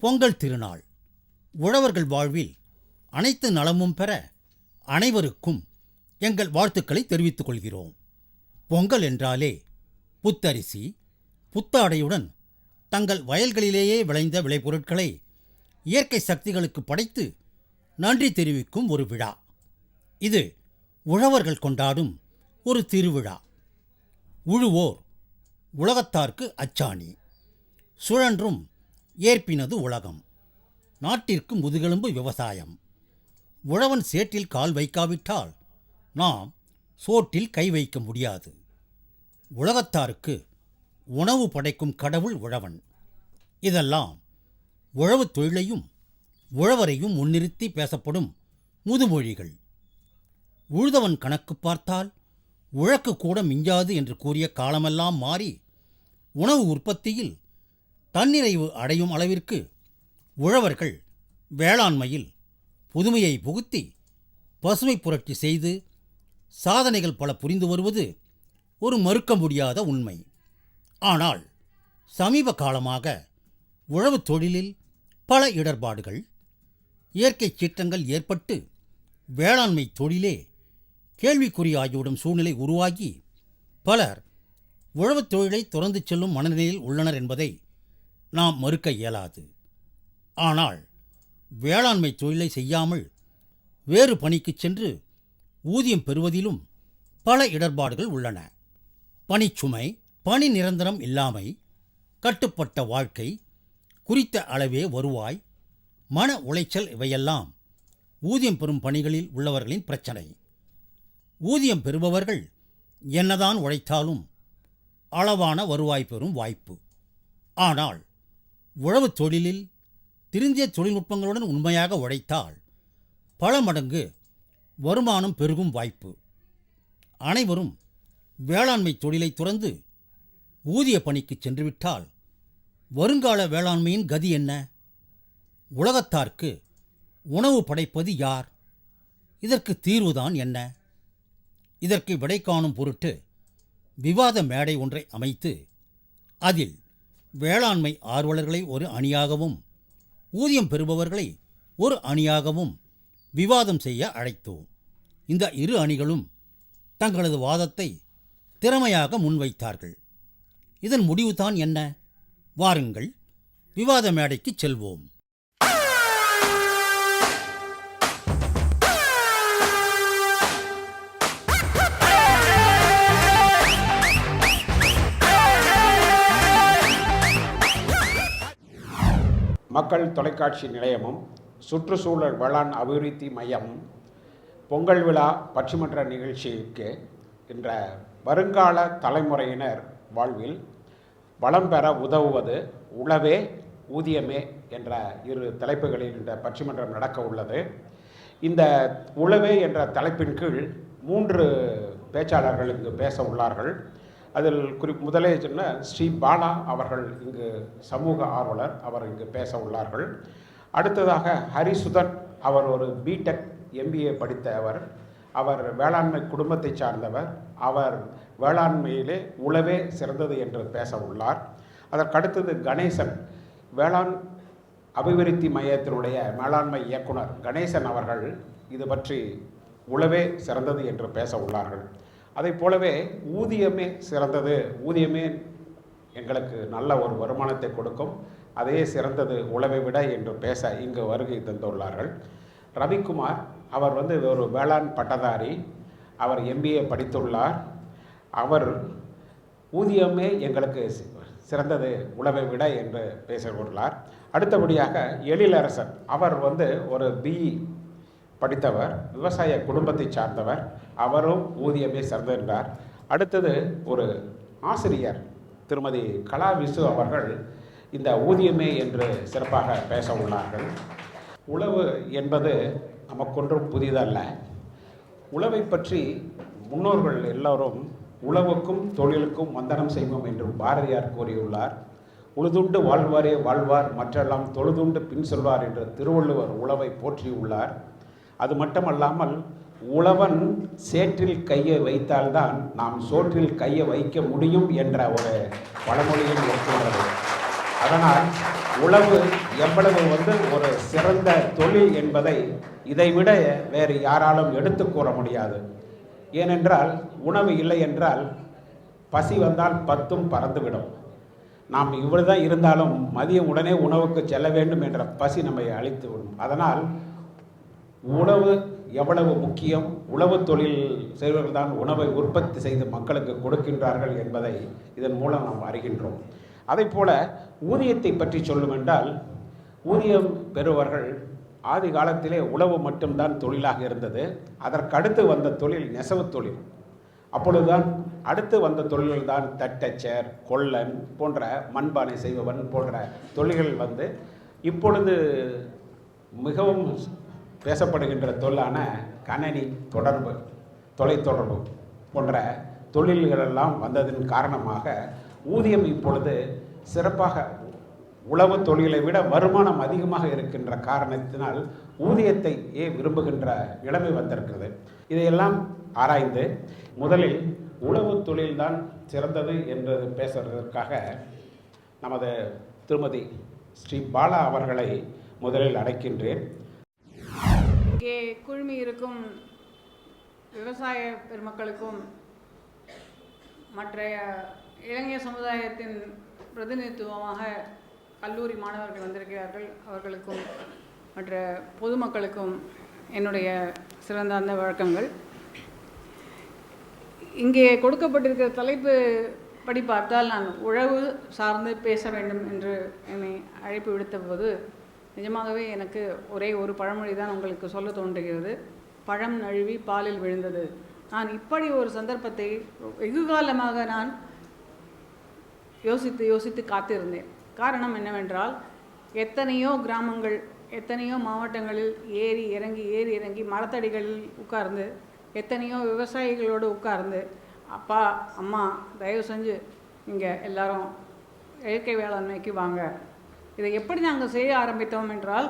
பொங்கல் திருநாள் உழவர்கள் வாழ்வில் அனைத்து நலமும் பெற அனைவருக்கும் எங்கள் வாழ்த்துக்களை தெரிவித்துக் கொள்கிறோம். பொங்கல் என்றாலே புத்தரிசி, புத்தாடையுடன் தங்கள் வயல்களிலேயே விளைந்த விளைபொருட்களை இயற்கை சக்திகளுக்கு படைத்து நன்றி தெரிவிக்கும் ஒரு விழா. இது உழவர்கள் கொண்டாடும் ஒரு திருவிழா. உழுவோர் உலகத்தார்க்கு அச்சாணி, சுழன்றும் ஏற்பினது உலகம். நாட்டிற்கு முதுகெலும்பு விவசாயம். உழவன் சேற்றில் கால் வைக்காவிட்டால் நாம் சோற்றில் கை வைக்க முடியாது. உலகத்தாருக்கு உணவு படைக்கும் கடவுள் உழவன். இதெல்லாம் உழவுத் தொழிலையும் உழவரையும் முன்னிறுத்தி பேசப்படும் முதுமொழிகள். உழுதவன் கணக்கு பார்த்தால் உழக்கு கூட மிஞ்சாது என்று கூறிய காலமெல்லாம் மாறி உணவு உற்பத்தியில் தன்னிறைவு அடையும் அளவிற்கு உழவர்கள் வேளாண்மையில் புதுமையை புகுத்தி பசுமை புரட்சி செய்து சாதனைகள் பல புரிந்து வருவது ஒரு மறுக்க முடியாத உண்மை. ஆனால் சமீப காலமாக உழவுத் தொழிலில் பல இடர்பாடுகள், இயற்கை சீற்றங்கள் ஏற்பட்டு வேளாண்மை தொழிலே கேள்விக்குறியாகிவிடும் சூழ்நிலை உருவாகி பலர் உழவுத் தொழிலை துறந்து செல்லும் மனநிலையில் உள்ளனர் என்பதை நாம் மறுக்க இயலாது. ஆனால் வேளாண்மை தொழிலை செய்யாமல் வேறு பணிக்கு சென்று ஊதியம் பெறுவதிலும் பல இடர்பாடுகள் உள்ளன. பணிச்சுமை, பணி நிரந்தரம் இல்லாமை, கட்டுப்பட்ட வாழ்க்கை, குறித்த அளவே வருவாய், மன உளைச்சல் இவையெல்லாம் ஊதியம் பெறும் பணிகளில் உள்ளவர்களின் பிரச்சனை. ஊதியம் பெறுபவர்கள் என்னதான் உழைத்தாலும் அளவான வருவாய் பெறும் வாய்ப்பு. ஆனால் உழவுத் தொழிலில் திருந்திய தொழில்நுட்பங்களுடன் உண்மையாக உழைத்தால் பல மடங்கு வருமானம் பெருகும் வாய்ப்பு. அனைவரும் வேளாண்மை தொழிலை துறந்து ஊதிய பணிக்கு சென்றுவிட்டால் வருங்கால வேளாண்மையின் கதி என்ன? உலகத்தார்க்கு உணவு படைப்பது யார்? இதற்கு தீர்வுதான் என்ன? இதற்கு விடை காணும் பொருட்டு விவாத மேடை ஒன்றை அமைத்து அதில் வேளாண்மை ஆர்வலர்களை ஒரு அணியாகவும் ஊதியம் பெறுபவர்களை ஒரு அணியாகவும் விவாதம் செய்ய அழைத்தோம். இந்த இரு அணிகளும் தங்களது வாதத்தை திறமையாக முன்வைத்தார்கள். இதன் முடிவுதான் என்ன? வாருங்கள், விவாத மேடைக்கு செல்வோம். மக்கள் தொலைக்காட்சி நிலையமும் சுற்றுச்சூழல் வேளாண் அபிவிருத்தி மையமும் பொங்கல் விழா பட்டிமன்ற நிகழ்ச்சிக்கு என்ற வருங்கால தலைமுறையினர் வாழ்வில் வளம் பெற உதவுவது உழவே ஊதியமே என்ற இரு தலைப்புகளில் இந்த பட்டிமன்றம் நடக்க உள்ளது. இந்த உழவே என்ற தலைப்பின் கீழ் 3 பேச்சாளர்கள் இங்கு பேச உள்ளார்கள். அதில் முதலே சொன்ன ஸ்ரீ பாலா அவர்கள் இங்கு சமூக ஆர்வலர், அவர் இங்கு பேச உள்ளார்கள். அடுத்ததாக ஹரிசுதன், அவர் ஒரு பிடெக் MBA படித்தவர். அவர் வேளாண்மை குடும்பத்தை சார்ந்தவர். அவர் வேளாண்மையிலே உழவே சிறந்தது என்று பேச உள்ளார். அதற்கடுத்தது கணேசன், வேளாண் அபிவிருத்தி மையத்தினுடைய மேலாண்மை இயக்குனர் கணேசன் அவர்கள் இது பற்றி உழவே சிறந்தது என்று பேச உள்ளார்கள். அதை போலவே ஊதியமே சிறந்தது, ஊதியமே எங்களுக்கு நல்ல ஒரு வருமானத்தை கொடுக்கும், அதே சிறந்தது உழவை விட என்று பேச இங்கு வருகை தந்துள்ளார்கள். ரவிக்குமார், அவர் ஒரு வேளாண் பட்டதாரி, அவர் MBA படித்துள்ளார். அவர் ஊதியமே எங்களுக்கு சிறந்தது உழவை விட என்று பேசியுள்ளார். அடுத்தபடியாக எழிலரசன், அவர் ஒரு BE படித்தவர், விவசாய குடும்பத்தை சார்ந்தவர், அவரும் ஊதியமே சிறந்தது என்றார். அடுத்தது ஒரு ஆசிரியர் திருமதி கலா விசு அவர்கள் இந்த ஊதியமே என்று சிறப்பாக பேச உள்ளார்கள். உழவு என்பது நமக்கொன்றும் புதிதல்ல. உழவை பற்றி முன்னோர்கள் எல்லோரும் உழவுக்கும் தொழிலுக்கும் வந்தனம் செய்வோம் என்று பாரதியார் கூறியுள்ளார். உழுதுண்டு வாழ்வாரே வாழ்வார், மற்றெல்லாம் தொழுதுண்டு பின் சொல்வார் என்று திருவள்ளுவர் உழவை போற்றியுள்ளார். அது மட்டுமல்லாமல் உழவன் சேற்றில் கையை வைத்தால்தான் நாம் சோற்றில் கையை வைக்க முடியும் என்ற ஒரு பழமொழியும் இருக்கிறது. அதனால் உழவு எவ்வளவு ஒரு சிறந்த தொழில் என்பதை இதைவிட வேறு யாராலும் எடுத்து கூற முடியாது. ஏனென்றால் உணவு இல்லை என்றால் பசி வந்தால் பத்தும் பறந்துவிடும். நாம் இவ்வளவுதான் இருந்தாலும் மதியம் உடனே உணவுக்கு செல்ல வேண்டும் என்ற பசி நம்மை அழித்து விடும். அதனால் உணவு எவ்வளவு முக்கியம், உழவு தொழில் செய்வர்கள் தான் உணவை உற்பத்தி செய்து மக்களுக்கு கொடுக்கின்றார்கள் என்பதை இதன் மூலம் நாம் அறிகின்றோம். அதைப்போல ஊதியத்தை பற்றி சொல்லும் என்றால், ஊதியம் பெறுவர்கள் ஆதி காலத்திலே உழவு மட்டும்தான் தொழிலாக இருந்தது. அதற்கடுத்து வந்த தொழில் நெசவு தொழில். அப்பொழுதுதான் அடுத்து வந்த தொழில்கள் தான் தட்டச்சர், கொல்லன் போன்ற மண்பானை செய்பவன் போன்ற தொழில்கள் இப்பொழுது மிகவும் பேசப்படுகின்ற தொழிலான கணனி தொடர்பு, தொலைத்தொடர்பு போன்ற தொழில்களெல்லாம் வந்ததன் காரணமாக ஊதியம் இப்பொழுது சிறப்பாக உழவு தொழிலை விட வருமானம் அதிகமாக இருக்கின்ற காரணத்தினால் ஊதியத்தை விரும்புகின்ற நிலைமை வந்திருக்கிறது. இதையெல்லாம் ஆராய்ந்து முதலில் உழவு தொழில்தான் சிறந்தது என்று பேசுவதற்காக நமது திருமதி ஸ்ரீ பாலா அவர்களை முதலில் அழைக்கின்றேன். இங்கே குழுமி இருக்கும் விவசாய பெருமக்களுக்கும் மற்ற இளைஞர் சமுதாயத்தின் பிரதிநிதித்துவமாக கல்லூரி மாணவர்கள் வந்திருக்கிறார்கள். அவர்களுக்கும் மற்ற பொதுமக்களுக்கும் என்னுடைய சிறந்தார்ந்த வழக்கங்கள். இங்கே கொடுக்கப்பட்டிருக்கிற தலைப்பு படி பார்த்தால் நான் உழவு சார்ந்து பேச வேண்டும் என்று என்னை அழைப்பு விடுத்த போது நிஜமாகவே எனக்கு ஒரே ஒரு பழமொழி தான் உங்களுக்கு சொல்ல தோன்றுகிறது. பழம் நழுவி பாலில் விழுந்தது. நான் இப்படி ஒரு சந்தர்ப்பத்தை வெகுகாலமாக நான் யோசித்து காத்திருந்தேன். காரணம் என்னவென்றால், எத்தனையோ கிராமங்கள், எத்தனையோ மாவட்டங்களில் ஏறி இறங்கி மரத்தடிகளில் உட்கார்ந்து எத்தனையோ விவசாயிகளோடு உட்கார்ந்து, அப்பா அம்மா தயவு செஞ்சு இங்கே எல்லாரும் இயற்கை வேளாண்மைக்கு வாங்க. இதை எப்படி நாங்கள் செய்ய ஆரம்பித்தோம் என்றால்,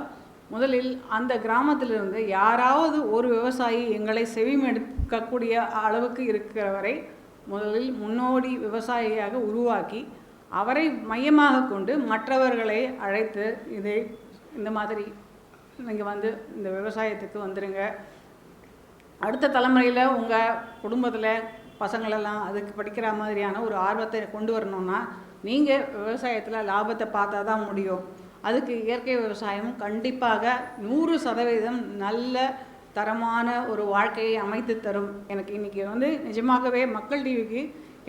முதலில் அந்த கிராமத்திலிருந்து யாராவது ஒரு விவசாயி எங்களை செவிமெடுக்கக்கூடிய அளவுக்கு இருக்கிறவரை முதலில் முன்னோடி விவசாயியாக உருவாக்கி அவரை மையமாக கொண்டு மற்றவர்களை அழைத்து இந்த மாதிரி நீங்கள் இந்த விவசாயத்துக்கு வந்துடுங்க. அடுத்த தலைமுறையில் உங்கள் குடும்பத்தில் பசங்களெல்லாம் அதுக்கு படிக்கிற மாதிரியான ஒரு ஆர்வத்தை கொண்டு வரணும்னா நீங்கள் விவசாயத்தில் லாபத்தை பார்த்தா தான் முடியும். அதுக்கு இயற்கை விவசாயம் கண்டிப்பாக 100% நல்ல தரமான ஒரு வாழ்க்கையை அமைத்து தரும். எனக்கு இன்றைக்கி நிஜமாகவே மக்கள் டிவிக்கு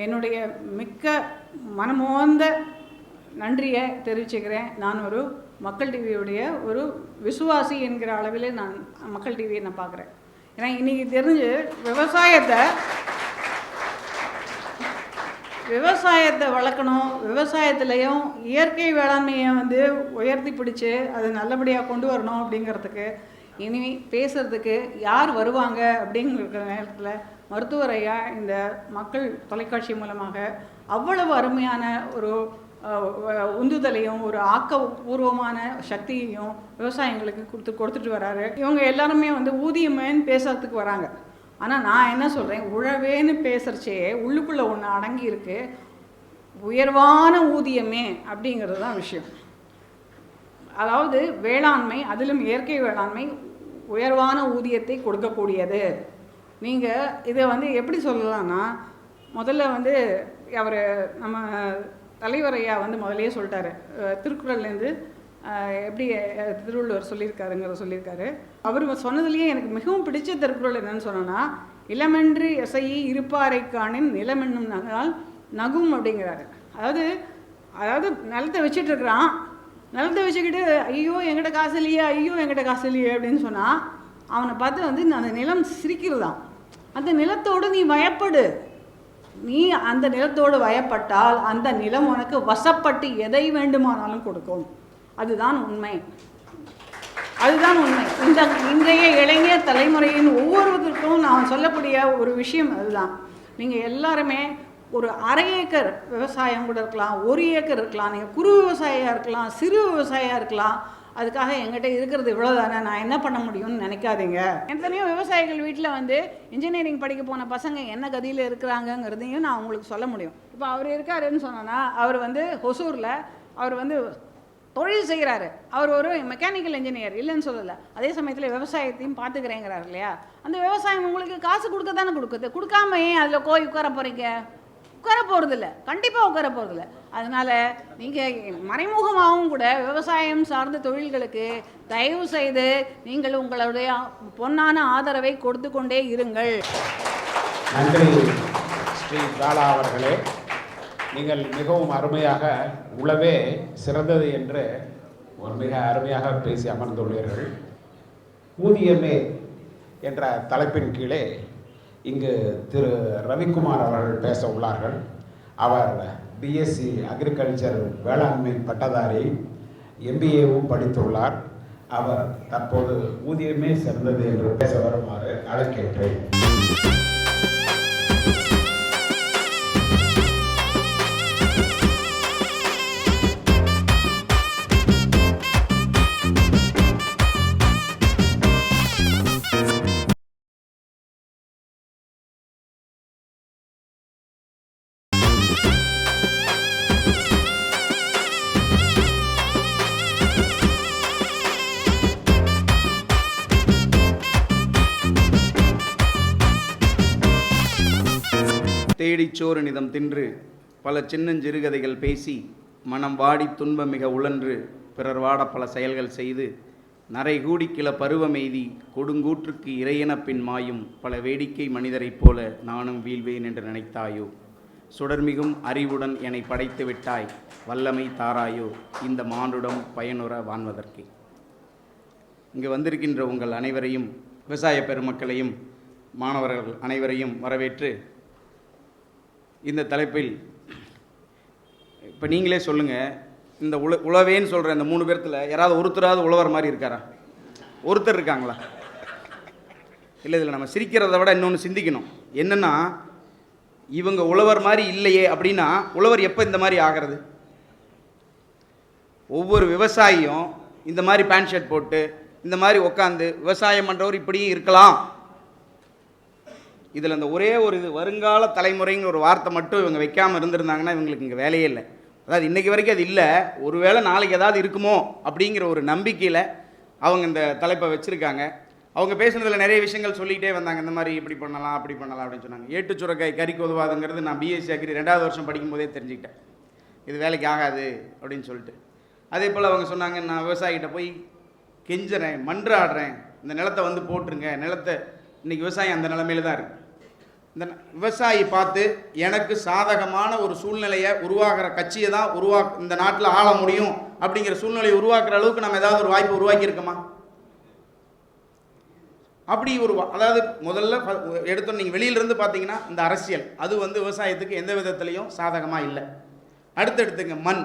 என்னுடைய மிக்க மனமோந்த நன்றியை தெரிவிச்சுக்கிறேன். நான் ஒரு மக்கள் டிவியுடைய ஒரு விசுவாசி என்கிற அளவில் நான் மக்கள் டிவியை நான் பார்க்குறேன். ஏன்னா இன்றைக்கி தெரிஞ்சு விவசாயத்தை வளர்க்கணும், விவசாயத்துலேயும் இயற்கை வேளாண்மையை உயர்த்தி பிடிச்சி அது நல்லபடியாக கொண்டு வரணும் அப்படிங்கிறதுக்கு இனி பேசுகிறதுக்கு யார் வருவாங்க அப்படிங்கிற நேரத்தில் மருத்துவர் ஐயா இந்த மக்கள் தொலைக்காட்சி மூலமாக அவ்வளவு அருமையான ஒரு உந்துதலையும் ஒரு ஆக்கப்பூர்வமான சக்தியையும் விவசாயிகளுக்கு கொடுத்துட்டு வராரு. இவங்க எல்லாருமே ஊதியமேன்னு பேசுறதுக்கு வராங்க. ஆனால் நான் என்ன சொல்கிறேன், உழவேன்னு பேசுகிறச்சே உள்ளுக்குள்ளே ஒன்று அடங்கி இருக்கு, உயர்வான ஊதியமே அப்படிங்கிறது தான் விஷயம். அதாவது வேளாண்மை, அதிலும் இயற்கை வேளாண்மை உயர்வான ஊதியத்தை கொடுக்கக்கூடியது. நீங்கள் இதை எப்படி சொல்லலாம்னா, முதல்ல அவர் நம்ம தலைவர் ஐயா முதலையே சொல்லிட்டாரு, திருக்குறள்லேருந்து எப்படி திருவள்ளுவர் சொல்லியிருக்காரு. அவர் சொன்னதுலேயே எனக்கு மிகவும் பிடிச்ச திருக்குறள் என்னன்னு சொன்னோன்னா, இளமென்று எசையை இருப்பாரை காணின் நிலமென்னும் நகால் நகும் அப்படிங்கிறாரு. அதாவது நிலத்தை வச்சுட்ருக்கிறான், நிலத்தை வச்சுக்கிட்டு ஐயோ என்கிட்ட காசு இல்லையே அப்படின்னு சொன்னால் அவனை பார்த்து அந்த நிலம் சிரிக்கிறதான். அந்த நிலத்தோடு நீ வயப்படு, நீ அந்த நிலத்தோடு வயப்பட்டால் அந்த நிலம் உனக்கு வசப்பட்டு எதை வேண்டுமானாலும் கொடுக்கும். அதுதான் உண்மை. இன்றைய இளைஞர் தலைமுறையின் ஒவ்வொருவருக்கும் நான் சொல்லக்கூடிய ஒரு விஷயம் அதுதான். நீங்கள் எல்லாருமே ஒரு 1/2 ஏக்கர் விவசாயம் கூட இருக்கலாம், 1 ஏக்கர் இருக்கலாம், நீங்கள் குறு விவசாயியாக இருக்கலாம், சிறு விவசாயியாக இருக்கலாம். அதுக்காக எங்கிட்ட இருக்கிறது இவ்வளோதானே, நான் என்ன பண்ண முடியும்னு நினைக்காதீங்க. எத்தனையோ விவசாயிகள் வீட்டில் இன்ஜினியரிங் படிக்க போன பசங்க என்ன கதியில் இருக்கிறாங்கங்கிறதையும் நான் உங்களுக்கு சொல்ல முடியும். இப்போ அவர் இருக்காருன்னு சொன்னோன்னா, அவர் ஹொசூரில் அவர் வந்து தொழில் செய்கிறாரு, அவர் ஒரு மெக்கானிக்கல் இன்ஜினியர், இல்லைன்னு சொல்லலை. அதே சமயத்தில் விவசாயத்தையும் பார்த்துக்கிறேங்கிறார் இல்லையா? அந்த விவசாயம் உங்களுக்கு காசு கொடுக்க தானே கொடுக்குது. கொடுக்காம ஏன் அதில் போய் உட்கார போகிறீங்க? உட்கார போகிறதில்ல, கண்டிப்பாக உட்கார போகிறதில்ல. அதனால் நீங்கள் மறைமுகமாகவும் கூட விவசாயம் சார்ந்த தொழில்களுக்கு தயவு செய்து நீங்கள் உங்களுடைய பொன்னான ஆதரவை கொடுத்து கொண்டே இருங்கள். நன்றி ஸ்ரீ பாலா அவர்களே. நீங்கள் மிகவும் அருமையாக உளவே சிறந்தது என்று ஒரு மிக அருமையாக பேசி அமர்ந்துள்ளீர்கள். ஊதியமே என்ற தலைப்பின் கீழே இங்கு திரு ரவிக்குமார் அவர்கள் பேச உள்ளார்கள். அவர் பிஎஸ்சி அக்ரிகல்ச்சர் வேளாண்மை பட்டதாரி, எம்பிஏவும் படித்துள்ளார். அவர் தற்போது ஊதியமே சிறந்தது என்று பேச வருமாறு அழைக்கின்றேன். தேடிச்சோறு நிதம் தின்று பல சின்னஞ்சிறுகதைகள் பேசி மனம் வாடி துன்பம் மிக உழன்று பிறர் வாட பல செயல்கள் செய்து நரைகூடி கிள பருவமெய்தி கொடுங்கூற்றுக்கு இறையெனப் பின் மாயும் பல வேடிக்கை மனிதரைப் போல நானும் வீழ்வேன் என்று நினைத்தாயோ? சுடர்மிகும் அறிவுடன் என்னை படைத்து விட்டாய், வல்லமை தாராயோ இந்த மானுடம் பயனுற வாழ்வதற்கே. இங்கு வந்திருக்கின்ற உங்கள் அனைவரையும், விவசாய பெருமக்களையும் மாணவர்கள் அனைவரையும் வரவேற்று இந்த தலைப்பில் இப்போ நீங்களே சொல்லுங்கள், இந்த உழவேன்னு சொல்கிற இந்த 3 பேர்த்தில் யாராவது ஒருத்தராவது உழவர் மாதிரி இருக்காரா? ஒருத்தர் இருக்காங்களா? இல்லை, இதில் நம்ம சிரிக்கிறத விட இன்னொன்று சிந்திக்கணும். என்னென்னா, இவங்க உழவர் மாதிரி இல்லையே அப்படின்னா உழவர் எப்போ இந்த மாதிரி ஆகிறது? ஒவ்வொரு விவசாயியும் இந்த மாதிரி பேண்ட் ஷர்ட் போட்டு இந்த மாதிரி உட்காந்து விவசாயம் பண்ணுறவர் இப்படியும் இருக்கலாம். இதில் அந்த ஒரே ஒரு இது வருங்கால தலைமுறைங்கிற ஒரு வார்த்தை மட்டும் இவங்க வைக்காமல் இருந்திருந்தாங்கன்னா இவங்களுக்கு இங்கே வேலையே இல்லை. அதாவது இன்றைக்கி வரைக்கும் அது இல்லை, ஒருவேளை நாளைக்கு ஏதாவது இருக்குமோ அப்படிங்கிற ஒரு நம்பிக்கையில் அவங்க இந்த தலைப்பை வச்சுருக்காங்க. அவங்க பேசுனதில் நிறைய விஷயங்கள் சொல்லிகிட்டே வந்தாங்க. இந்த மாதிரி இப்படி பண்ணலாம் அப்படி பண்ணலாம் அப்படின்னு சொன்னாங்க. ஏட்டு சுரக்காய் கறிக்கு உதவாதுங்கிறது நான் பிஎஸ்சி அக்ரி 2வது வருஷம் படிக்கும்போதே தெரிஞ்சுக்கிட்டேன். இது வேலைக்கு ஆகாது அப்படின்னு சொல்லிட்டு. அதே போல் அவங்க சொன்னாங்க, நான் விவசாயிகிட்ட போய் கெஞ்சுறேன், மன்றாடுறேன், இந்த நிலத்தை வந்து போட்டுருங்க. நிலத்தை இன்றைக்கி விவசாயம் அந்த நிலைமையில தான் இருக்குது. இந்த விவசாயி பார்த்து எனக்கு சாதகமான ஒரு சூழ்நிலையை உருவாக்குற கட்சியை தான் இந்த நாட்டில் ஆள முடியும் அப்படிங்கிற சூழ்நிலையை உருவாக்குற அளவுக்கு நம்ம ஏதாவது ஒரு வாய்ப்பு உருவாக்கியிருக்கோமா? அப்படி அதாவது முதல்ல எடுத்தோம், நீங்கள் வெளியிலிருந்து பார்த்தீங்கன்னா இந்த அரசியல் அது வந்து விவசாயத்துக்கு எந்த விதத்துலையும் சாதகமாக இல்லை. அடுத்தடுத்துங்க மண்,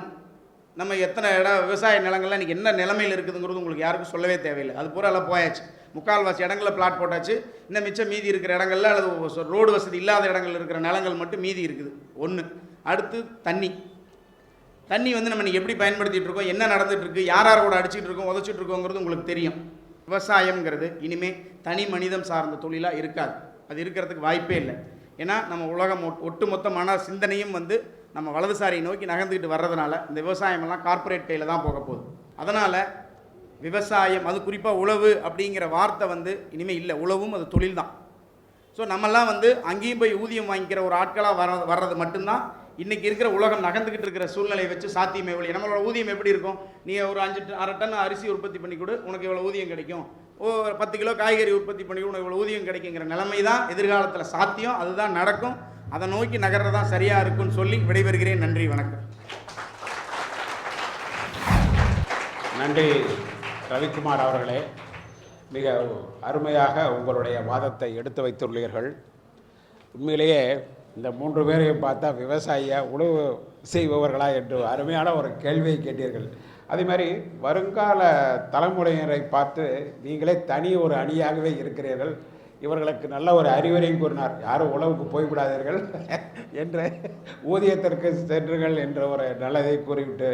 நம்ம எத்தனை விவசாய நிலங்கள்லாம் இன்றைக்கி என்ன நிலைமையில் இருக்குதுங்கிறது உங்களுக்கு யாருக்கும் சொல்லவே தேவையில்லை. அது பூரா எல்லாம் போயாச்சு. முக்கால்வாசி இடங்களில் பிளாட் போட்டாச்சு. இன்னும் மிச்சம் மீதி இருக்கிற இடங்கள்ல அல்லது ரோடு வசதி இல்லாத இடங்கள் இருக்கிற நிலங்கள் மட்டும் மீதி இருக்குது. ஒன்று. அடுத்து தண்ணி வந்து நம்ம இன்றைக்கி எப்படி பயன்படுத்திகிட்டு இருக்கோம், என்ன நடந்துகிட்ருக்கு, யார் யார் கூட அடிச்சுட்டு இருக்கோம், உதச்சிட்டு இருக்கோங்கிறது உங்களுக்கு தெரியும். விவசாயம்ங்கிறது இனிமேல் தனி மனிதம் சார்ந்த தொழிலாக இருக்காது. அது இருக்கிறதுக்கு வாய்ப்பே இல்லை. ஏன்னா நம்ம உலகம் ஒட்டுமொத்த மன சிந்தனையும் வந்து நம்ம வலதுசாரியை நோக்கி நகர்ந்துக்கிட்டு வர்றதுனால இந்த விவசாயமெல்லாம் கார்ப்பரேட் கையில் தான் போக போகுது. அதனால் விவசாயம், அது குறிப்பாக உழவு அப்படிங்கிற வார்த்தை வந்து இனிமேல் இல்லை. உழவும் அது தொழில் தான். ஸோ நம்மெல்லாம் வந்து அங்கேயும் போய் ஊதியம் வாங்கிக்கிற ஒரு ஆட்களாக வர்றது மட்டும்தான் இன்றைக்கி இருக்கிற உலகம் நகர்ந்துக்கிட்டு இருக்கிற சூழ்நிலையை வச்சு சாத்தியமே ஒழிய. நம்மளோட ஊதியம் எப்படி இருக்கும்? நீ ஒரு 6 டன் அரிசி உற்பத்தி பண்ணி கொடு, உனக்கு இவ்வளோ ஊதியம் கிடைக்கும். 10 கிலோ காய்கறி உற்பத்தி பண்ணி கொடு, உனக்கு இவ்வளோ ஊதியம் கிடைக்குங்கிற நிலைமை தான் எதிர்காலத்தில் சாத்தியம். அதுதான் நடக்கும். அதை நோக்கி நகர்றதான் சரியாக இருக்குன்னு சொல்லி விடைபெறுகிறேன். நன்றி, வணக்கம். நன்றி ரவிக்குமார் அவர்களே. மிக அருமையாக உங்களுடைய வாதத்தை எடுத்து வைத்துள்ளீர்கள். உண்மையிலேயே இந்த 3 பேரையும் பார்த்தா விவசாயியா உழவு செய்பவர்களா என்று அருமையான ஒரு கேள்வியை கேட்டீர்கள். அதே மாதிரி வருங்கால தலைமுறையினரை பார்த்து நீங்களே தனி ஒரு அணியாகவே இருக்கிறீர்கள். இவர்களுக்கு நல்ல ஒரு அறிவுரையும் கூறினார். யாரும் உழவுக்கு போய்விடாதீர்கள் என்ற ஊதியத்திற்கு சென்றுகள் என்ற ஒரு நல்லதை கூறிவிட்டு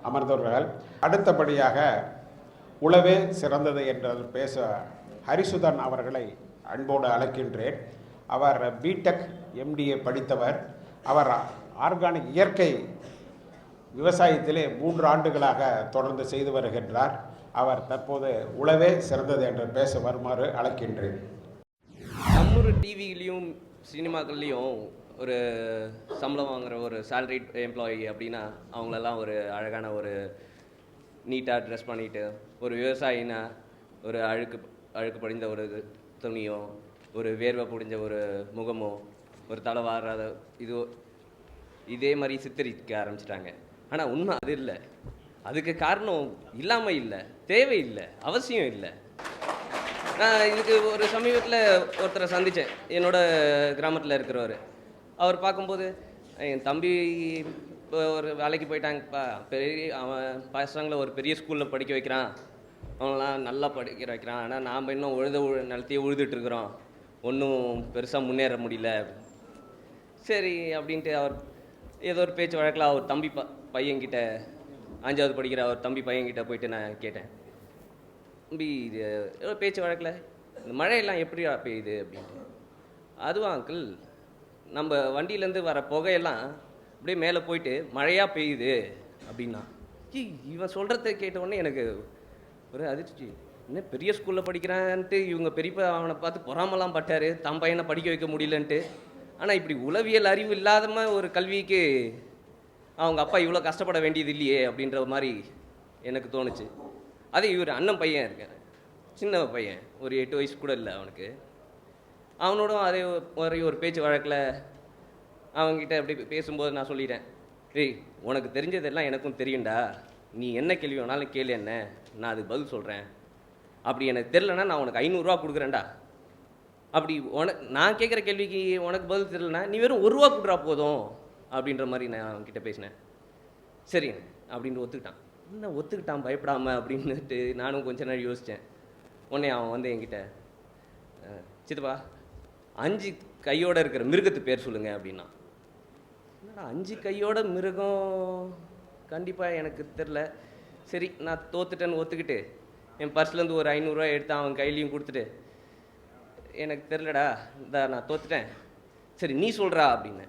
அமர்ந்தவர்கள். அடுத்தபடியாக உழவே சிறந்தது என்று பேச ஹரிசுதன் அவர்களை அன்போடு அழைக்கின்றேன். அவர் பிடெக் எம்டிஏ படித்தவர். அவர் ஆர்கானிக் இயற்கை விவசாயத்திலே 3 ஆண்டுகளாக தொடர்ந்து செய்து வருகின்றார். அவர் தற்போது உழவே சிறந்தது என்று பேச வருமாறு அழைக்கின்றேன். நம்மூர் டிவிலையும் சினிமாக்கள்லேயும் ஒரு சம்பளம் வாங்குகிற ஒரு சேலரிட் எம்ப்ளாயி அப்படின்னா அவங்களெல்லாம் ஒரு அழகான ஒரு நீட்டாக ட்ரெஸ் பண்ணிவிட்டு, ஒரு விவசாயினா ஒரு அழுக்கு படிந்த ஒரு துணியோ, ஒரு வேர்வை பிடிஞ்ச ஒரு முகமோ, ஒரு தலை வாராத இதே மாதிரி சித்தரிக்க ஆரம்பிச்சிட்டாங்க. ஆனால் உண்மை அது இல்லை. அதுக்கு காரணம் இல்லாமல் இல்லை, தேவையில்லை, அவசியம் இல்லை. நான் இதுக்கு ஒரு சமீபத்தில் ஒருத்தரை சந்தித்தேன், என்னோடய கிராமத்தில் இருக்கிறவர். அவர் பார்க்கும்போது, என் தம்பி இப்போ ஒரு வேலைக்கு போயிட்டாங்கப்பா, அவன் பசங்களை ஒரு பெரிய ஸ்கூலில் படிக்க வைக்கிறான், அவங்களாம் நல்லா படிக்க வைக்கிறான், ஆனால் நாம் இன்னும் நிலத்தையே உழுதுட்டுருக்குறோம், ஒன்றும் பெருசாக முன்னேற முடியல. சரி அப்படின்ட்டு அவர் ஏதோ ஒரு பேச்சு வழக்கில் அவர் தம்பி பையன்கிட்ட 5வது படிக்கிற அவர் தம்பி பையன்கிட்ட போயிட்டு நான் கேட்டேன், தம்பி இது ஏதோ பேச்சு வழக்கில் இந்த மழையெல்லாம் எப்படி பெய்யுது அப்படின்ட்டு. அதுவா அங்கிள், நம்ம வண்டியிலேருந்து வர புகையெல்லாம் அப்படியே மேலே போயிட்டு மழையாக பெய்யுது அப்படின்னா. இவன் சொல்கிறத கேட்டவுடனே எனக்கு ஒரு அதிர்ச்சி. இன்னும் பெரிய ஸ்கூலில் படிக்கிறான்ட்டு இவங்க பெரியப்பா அவனை பார்த்து பொறாமலாம் பட்டார், தம் பையனை படிக்க வைக்க முடியலன்ட்டு. ஆனால் இப்படி உளவியல் அறிவு இல்லாதம ஒரு கல்விக்கு அவங்க அப்பா இவ்வளோ கஷ்டப்பட வேண்டியது இல்லையே அப்படின்ற மாதிரி எனக்கு தோணுச்சு. அது இவர் அண்ணன் பையன் இருக்கேன், சின்ன பையன், ஒரு 8 வயசு கூட இல்லை அவனுக்கு. அவனோட அதே ஒரு பேச்சு வழக்கில் அவங்ககிட்ட அப்படி பேசும்போது நான் சொல்லிட்டேன், ஏய் உனக்கு தெரிஞ்சதெல்லாம் எனக்கும் தெரியும்டா, நீ என்ன கேள்வி வேணாலும் கேளு, என்ன நான் அதுக்கு பதில் சொல்கிறேன். அப்படி எனக்கு தெரிலனா நான் உனக்கு 500 ரூபா கொடுக்குறேன்டா. அப்படி நான் கேட்குற கேள்விக்கு உனக்கு பதில் தெரியலனா நீ வெறும் 1 ரூபா கொடுறா போதும் அப்படின்ற மாதிரி நான் அவன்கிட்ட பேசினேன். சரி அப்படின்னு ஒத்துக்கிட்டான். என்ன ஒத்துக்கிட்டான் பயப்படாமல் அப்படின்னுட்டு நானும் கொஞ்ச நேரம் யோசித்தேன். உடனே அவன் வந்து என்கிட்ட, சித்தப்பா 5 கையோடு இருக்கிற மிருகத்து பேர் சொல்லுங்கள் அப்படின்னா. என்னடா 5 கையோட மிருகம், கண்டிப்பாக எனக்கு தெரில. சரி நான் தோத்துட்டேன்னு ஒத்துக்கிட்டு என் பர்ஸ்லேருந்து ஒரு 500 ரூபா எடுத்து அவன் கையிலையும் கொடுத்துட்டு, எனக்கு தெரிலடா இந்த நான் தோத்துட்டேன், சரி நீ சொல்கிறா அப்படின்னு.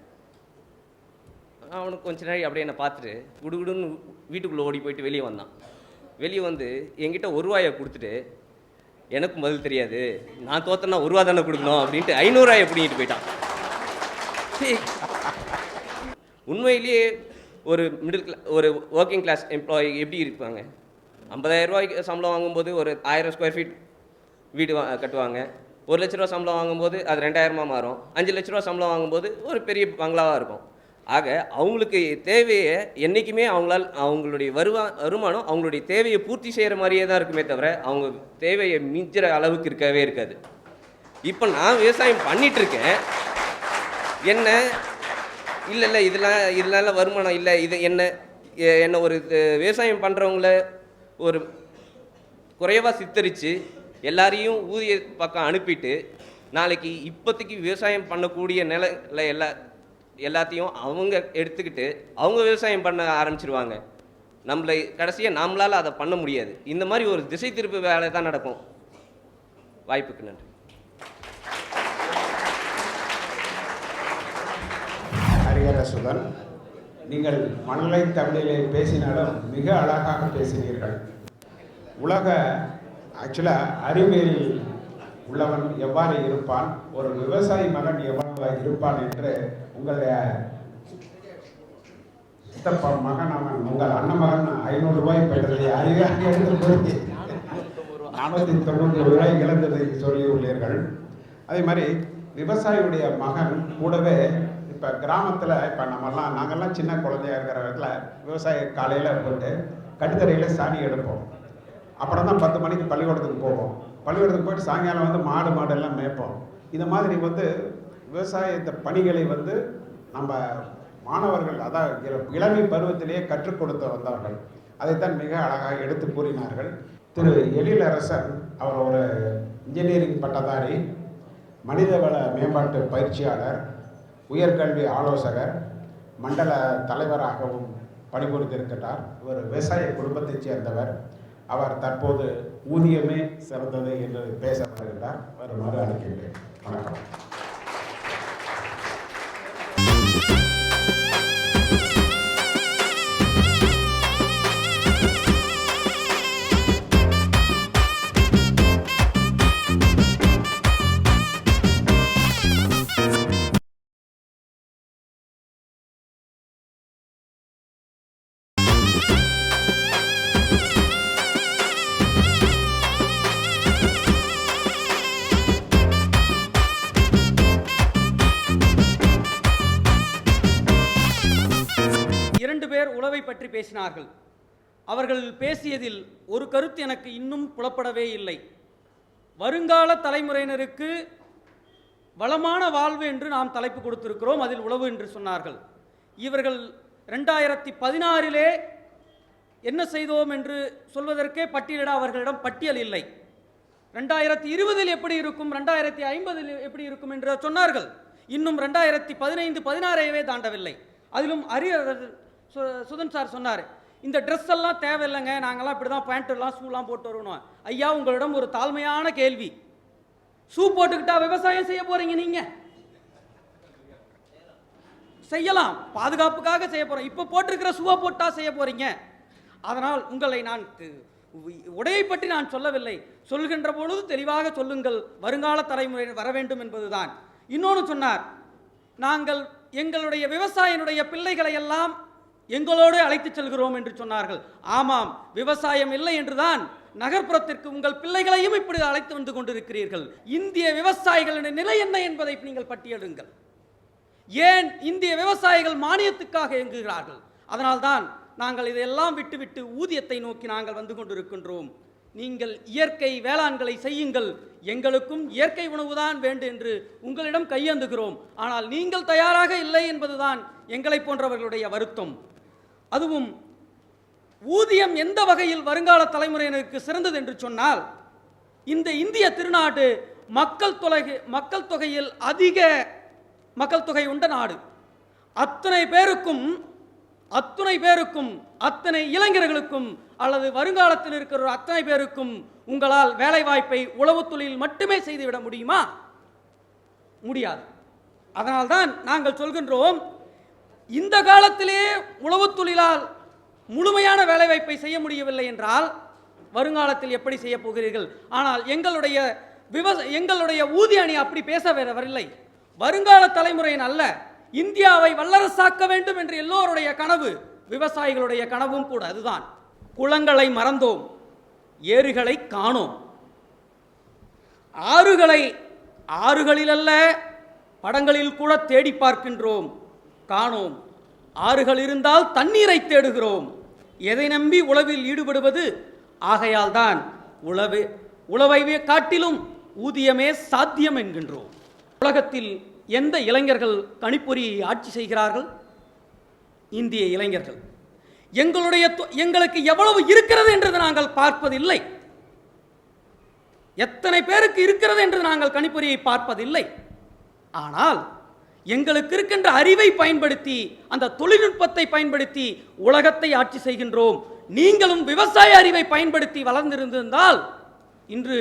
அவனுக்கு கொஞ்ச நேரம் அப்படியே என்னை பார்த்துட்டு குடுகுடுன்னு வீட்டுக்குள்ளே ஓடி போயிட்டு வெளியே வந்தான். வெளியே வந்து என்கிட்ட 1 ரூபாயை கொடுத்துட்டு, எனக்கும் பதில் தெரியாது, நான் தோத்தனா 1 ரூபா தானே கொடுக்கணும் அப்படின்ட்டு 500 ரூபாயை பிடிங்கிட்டு போயிட்டான். உண்மையிலேயே ஒரு ஒரு ஒர்க்கிங் கிளாஸ் எம்ப்ளாயி எப்படி இருப்பாங்க? 50,000 ரூபாய்க்கு சம்பளம் வாங்கும்போது ஒரு 1000 ஸ்கொயர் ஃபீட் வீடு கட்டுவாங்க. 1 லட்ச ரூபா சம்பளம் வாங்கும்போது அது 2000 மாறும். 5 லட்ச ரூபா சம்பளம் வாங்கும்போது ஒரு பெரிய பங்களாவாக இருக்கும். ஆக அவங்களுக்கு தேவையை என்றைக்குமே அவங்களுடைய வருமானம் அவங்களுடைய தேவையை பூர்த்தி செய்கிற மாதிரியே தான் இருக்குமே தவிர அவங்க தேவையை மிஞ்சுற அளவுக்கு இருக்கவே இருக்காது. இப்போ நான் விவசாயம் பண்ணிகிட்ருக்கேன், என்ன இல்லை இதனால வருமானம் இல்லை, இது என்ன ஒரு விவசாயம் பண்ணுறவங்கள ஒரு குறைவாக சித்தரித்து எல்லாரையும் ஊதிய பக்கம் அனுப்பிட்டு நாளைக்கு இப்போதைக்கு விவசாயம் பண்ணக்கூடிய நிலையில் எல்லாத்தையும் அவங்க எடுத்துக்கிட்டு அவங்க விவசாயம் பண்ண ஆரம்பிச்சிருவாங்க. நம்மளை கடைசியாக நம்மளால் அதை பண்ண முடியாது. இந்த மாதிரி ஒரு திசை திருப்பு வேலை தான் நடக்கும். வாய்ப்புக்கு நன்றி. ஹரிஹரசுதன், நீங்கள் மழலை தமிழிலே பேசினாலும் மிக அழகாக பேசினீர்கள். உலக ஆக்சுவலாக அறிவியலில் உள்ளவன் எவ்வாறு இருப்பான், ஒரு விவசாயி மகன் எவ்வளவு இருப்பான் என்று உங்களுடைய சித்தப்பா மகன் அவன் உங்கள் அண்ணன் மகன் 500 ரூபாய் பெற்றதை அறிவாக எடுத்து போய் 490 ரூபாய் இழந்ததை சொல்லியுள்ளீர்கள். அதே மாதிரி விவசாயியுடைய மகன் கூடவே இப்போ கிராமத்தில் இப்போ நாங்கள்லாம் சின்ன குழந்தையா இருக்கிற இடத்துல விவசாய காலையில் போட்டு கட்டுத்தரையில் சாணி எடுப்போம். அப்புறம் தான் 10 மணிக்கு பள்ளிக்கூடத்துக்கு போவோம். பள்ளிக்கூடத்துக்கு போயிட்டு சாயங்காலம் வந்து மாடெல்லாம் மேய்ப்போம். இந்த மாதிரி வந்து விவசாயத்தை பணிகளை வந்து நம்ம மாணவர்கள் அதாவது இளமை பருவத்திலேயே கற்றுக் கொடுத்து வந்தவர்கள். அதைத்தான் மிக அழகாக எடுத்து கூறினார்கள். திரு எழிலரசன் அவர் ஒரு இன்ஜினியரிங் பட்டதாரி, மனிதவள மேம்பாட்டு பயிற்சியாளர், உயர்கல்வி ஆலோசகர், மண்டல தலைவராகவும் பணிபுரிந்திருக்கிறார். இவர் விவசாய குடும்பத்தைச் சேர்ந்தவர். அவர் தற்போது ஊதியமே சிறந்தது என்று பேச வருகிறார். வருமாறு அழைக்கின்றேன். வணக்கம். பேசினார்கள். அவர்கள் பேசியதில் ஒரு கருத்து எனக்கு இன்னும் புலப்படவே இல்லை. வருங்கால தலைமுறையினருக்கு வளமான வாழ்வு என்று நாம் தலைப்பு கொடுத்திருக்கிறோம், அதில் உழவு என்று சொன்னார்கள். இவர்கள் 2016 என்ன செய்தோம் என்று சொல்வதற்கே பட்டியலிட அவர்களிடம் பட்டியல் இல்லை. 2020 எப்படி இருக்கும், 2050 எப்படி இருக்கும் என்று சொன்னார்கள். இன்னும் 2015-16 தாண்டவில்லை. அதிலும் சுதன் சார் சொன்னார், இந்த ட்ரெஸ் எல்லாம் தேவையில்லைங்க, நாங்கள்லாம் இப்படி தான் பேண்ட்டெல்லாம் ஷூலாம் போட்டு வரணும். ஐயா, உங்களிடம் ஒரு தாழ்மையான கேள்வி, ஷூ போட்டுக்கிட்டா விவசாயம் செய்ய போறீங்க? நீங்க செய்யலாம், பாதுகாப்புக்காக செய்ய போறோம். இப்போ போட்டிருக்கிற ஷூவை போட்டா செய்ய போறீங்க. அதனால் உங்களை நான் உடையை பற்றி நான் சொல்லவில்லை, சொல்கின்ற பொழுது தெளிவாக சொல்லுங்கள், வருங்கால தலைமுறையினர் வர வேண்டும் என்பதுதான். இன்னொன்று சொன்னார், நாங்கள் எங்களுடைய விவசாயினுடைய பிள்ளைகளை எல்லாம் எங்களோடு அழைத்து செல்கிறோம் என்று சொன்னார்கள். ஆமாம், விவசாயம் இல்லை என்றுதான் நகர்ப்புறத்திற்கு உங்கள் பிள்ளைகளையும் இப்படி அழைத்து வந்து கொண்டிருக்கிறீர்கள். இந்திய விவசாயிகளின் நிலை என்ன என்பதை நீங்கள் பட்டியலிடுங்கள். ஏன் இந்திய விவசாயிகள் மானியத்துக்காக இயங்குகிறார்கள்? அதனால்தான் நாங்கள் இதையெல்லாம் விட்டுவிட்டு ஊதியத்தை நோக்கி நாங்கள் வந்து கொண்டிருக்கின்றோம். நீங்கள் இயற்கை வேளாண்களை செய்யுங்கள், எங்களுக்கும் இயற்கை உணவுதான் வேண்டும் என்று உங்களிடம் கையேந்துகிறோம். ஆனால் நீங்கள் தயாராக இல்லை என்பதுதான் எங்களை போன்றவர்களுடைய வருத்தம். அதுவும் ஊதியம் எந்த வகையில் வருங்கால தலைமுறையினருக்கு சிறந்தது என்று சொன்னால், இந்த இந்திய திருநாடு மக்கள் தொகையில் அதிக மக்கள் தொகை உண்ட நாடு. அத்தனை பேருக்கும் அத்தனை இளைஞர்களுக்கும் அல்லது வருங்காலத்தில் இருக்கிற அத்தனை பேருக்கும் உங்களால் வேலை வாய்ப்பை உழவு தொழில் மட்டுமே செய்துவிட முடியுமா? முடியாது. அதனால்தான் நாங்கள் சொல்கின்றோம், இந்த காலத்திலே உழவு தொழிலால் முழுமையான வேலை வாய்ப்பை செய்ய முடியவில்லை என்றால் வருங்காலத்தில் எப்படி செய்ய போகிறீர்கள்? ஆனால் எங்களுடைய ஊதிய அணி அப்படி பேச வரவில்லை. வருங்கால தலைமுறையின் அல்ல, இந்தியாவை வல்லரசாக்க வேண்டும் என்று எல்லோருடைய கனவு, விவசாயிகளுடைய கனவும் கூட அதுதான். குளங்களை மறந்தோம், ஏரிகளை காணோம். ஆறுகளில் அல்ல, படங்களில் கூட தேடி பார்க்கின்றோம், காணோம். ஆறுகள் இருந்தால் தண்ணீரை தேடுகிறோம். எதை நம்பி உழவில் ஈடுபடுவது? ஆகையால் தான் உழவை காட்டிலும் ஊதியமே சாத்தியம் என்கின்றோம். உலகத்தில் எந்த இளைஞர்கள் கணிப்பொறியை ஆட்சி செய்கிறார்கள்? இந்திய இளைஞர்கள். எங்களுக்கு எவ்வளவு இருக்கிறது என்று நாங்கள் பார்ப்பதில்லை, எத்தனை பேருக்கு இருக்கிறது என்று நாங்கள் கணிப்பொறியை பார்ப்பதில்லை. ஆனால் எங்களுக்கு இருக்கின்ற அறிவை பயன்படுத்தி, அந்த தொழில்நுட்பத்தை பயன்படுத்தி உலகத்தை ஆட்சி செய்கின்றோம். நீங்களும் விவசாய அறிவை பயன்படுத்தி வளர்ந்திருந்தால் இன்று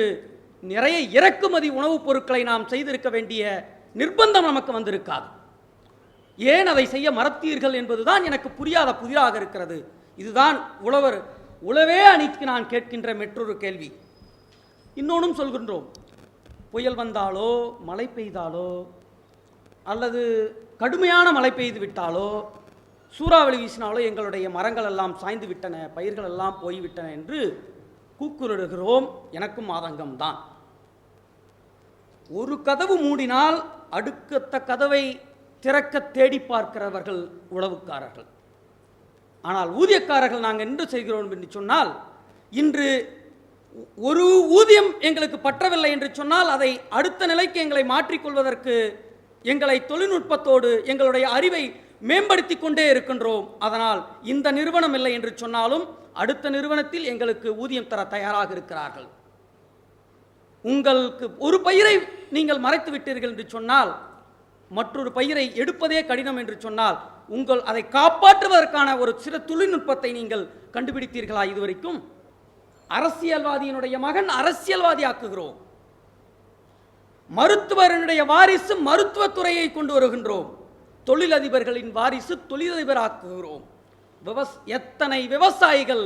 நிறைய இறக்குமதி உணவுப் பொருட்களை நாம் செய்திருக்க வேண்டிய நிர்பந்தம் நமக்கு வந்திருக்காது. ஏன் அதை செய்ய மறத்தீர்கள் என்பதுதான் எனக்கு புரியாத புதிராக இருக்கிறது. இதுதான் உழவே அணிக்கு நான் கேட்கின்ற மற்றொரு கேள்வி. இன்னொன்றும் சொல்கின்றோம், புயல் வந்தாலோ மழை பெய்தாலோ அல்லது கடுமையான மழை பெய்து விட்டாலோ சூறாவளி வீசினாலோ எங்களுடைய மரங்கள் எல்லாம் சாய்ந்து விட்டன, பயிர்கள் எல்லாம் போய்விட்டன என்று கூக்குரலுகிறோம். எனக்கும் ஆதங்கம்தான். ஒரு கதவு மூடினால் அடுத்த கதவை திறக்க தேடி பார்க்கிறவர்கள் உழவுக்காரர்கள். ஆனால் ஊதியக்காரர்கள் நாங்கள் என்ன செய்கிறோம் என்று சொன்னால், இன்று ஒரு ஊதியம் எங்களுக்கு பற்றவில்லை என்று சொன்னால் அதை அடுத்த நிலைக்கு எங்களை மாற்றிக்கொள்வதற்கு எங்களை தொழில்நுட்பத்தோடு எங்களுடைய அறிவை மேம்படுத்தி கொண்டே இருக்கின்றோம். அதனால் இந்த நிறுவனம் இல்லை என்று சொன்னாலும் அடுத்த நிறுவனத்தில் எங்களுக்கு ஊதியம் தர தயாராக இருக்கிறார்கள். உங்களுக்கு ஒரு பயிரை நீங்கள் மறைத்து விட்டீர்கள் என்று சொன்னால் மற்றொரு பயிரை எடுப்பதே கடினம் என்று சொன்னால் அதை காப்பாற்றுவதற்கான ஒரு சிறு தொழில்நுட்பத்தை நீங்கள் கண்டுபிடித்தீர்களா? இதுவரைக்கும் அரசியல்வாதியினுடைய மகன் அரசியல்வாதி ஆக்குகிறோம், மருத்துவரினுடைய வாரிசு மருத்துவத்துறையை கொண்டு வருகின்றோம், தொழிலதிபர்களின் வாரிசு தொழிலதிபர் ஆக்குகிறோம். எத்தனை விவசாயிகள்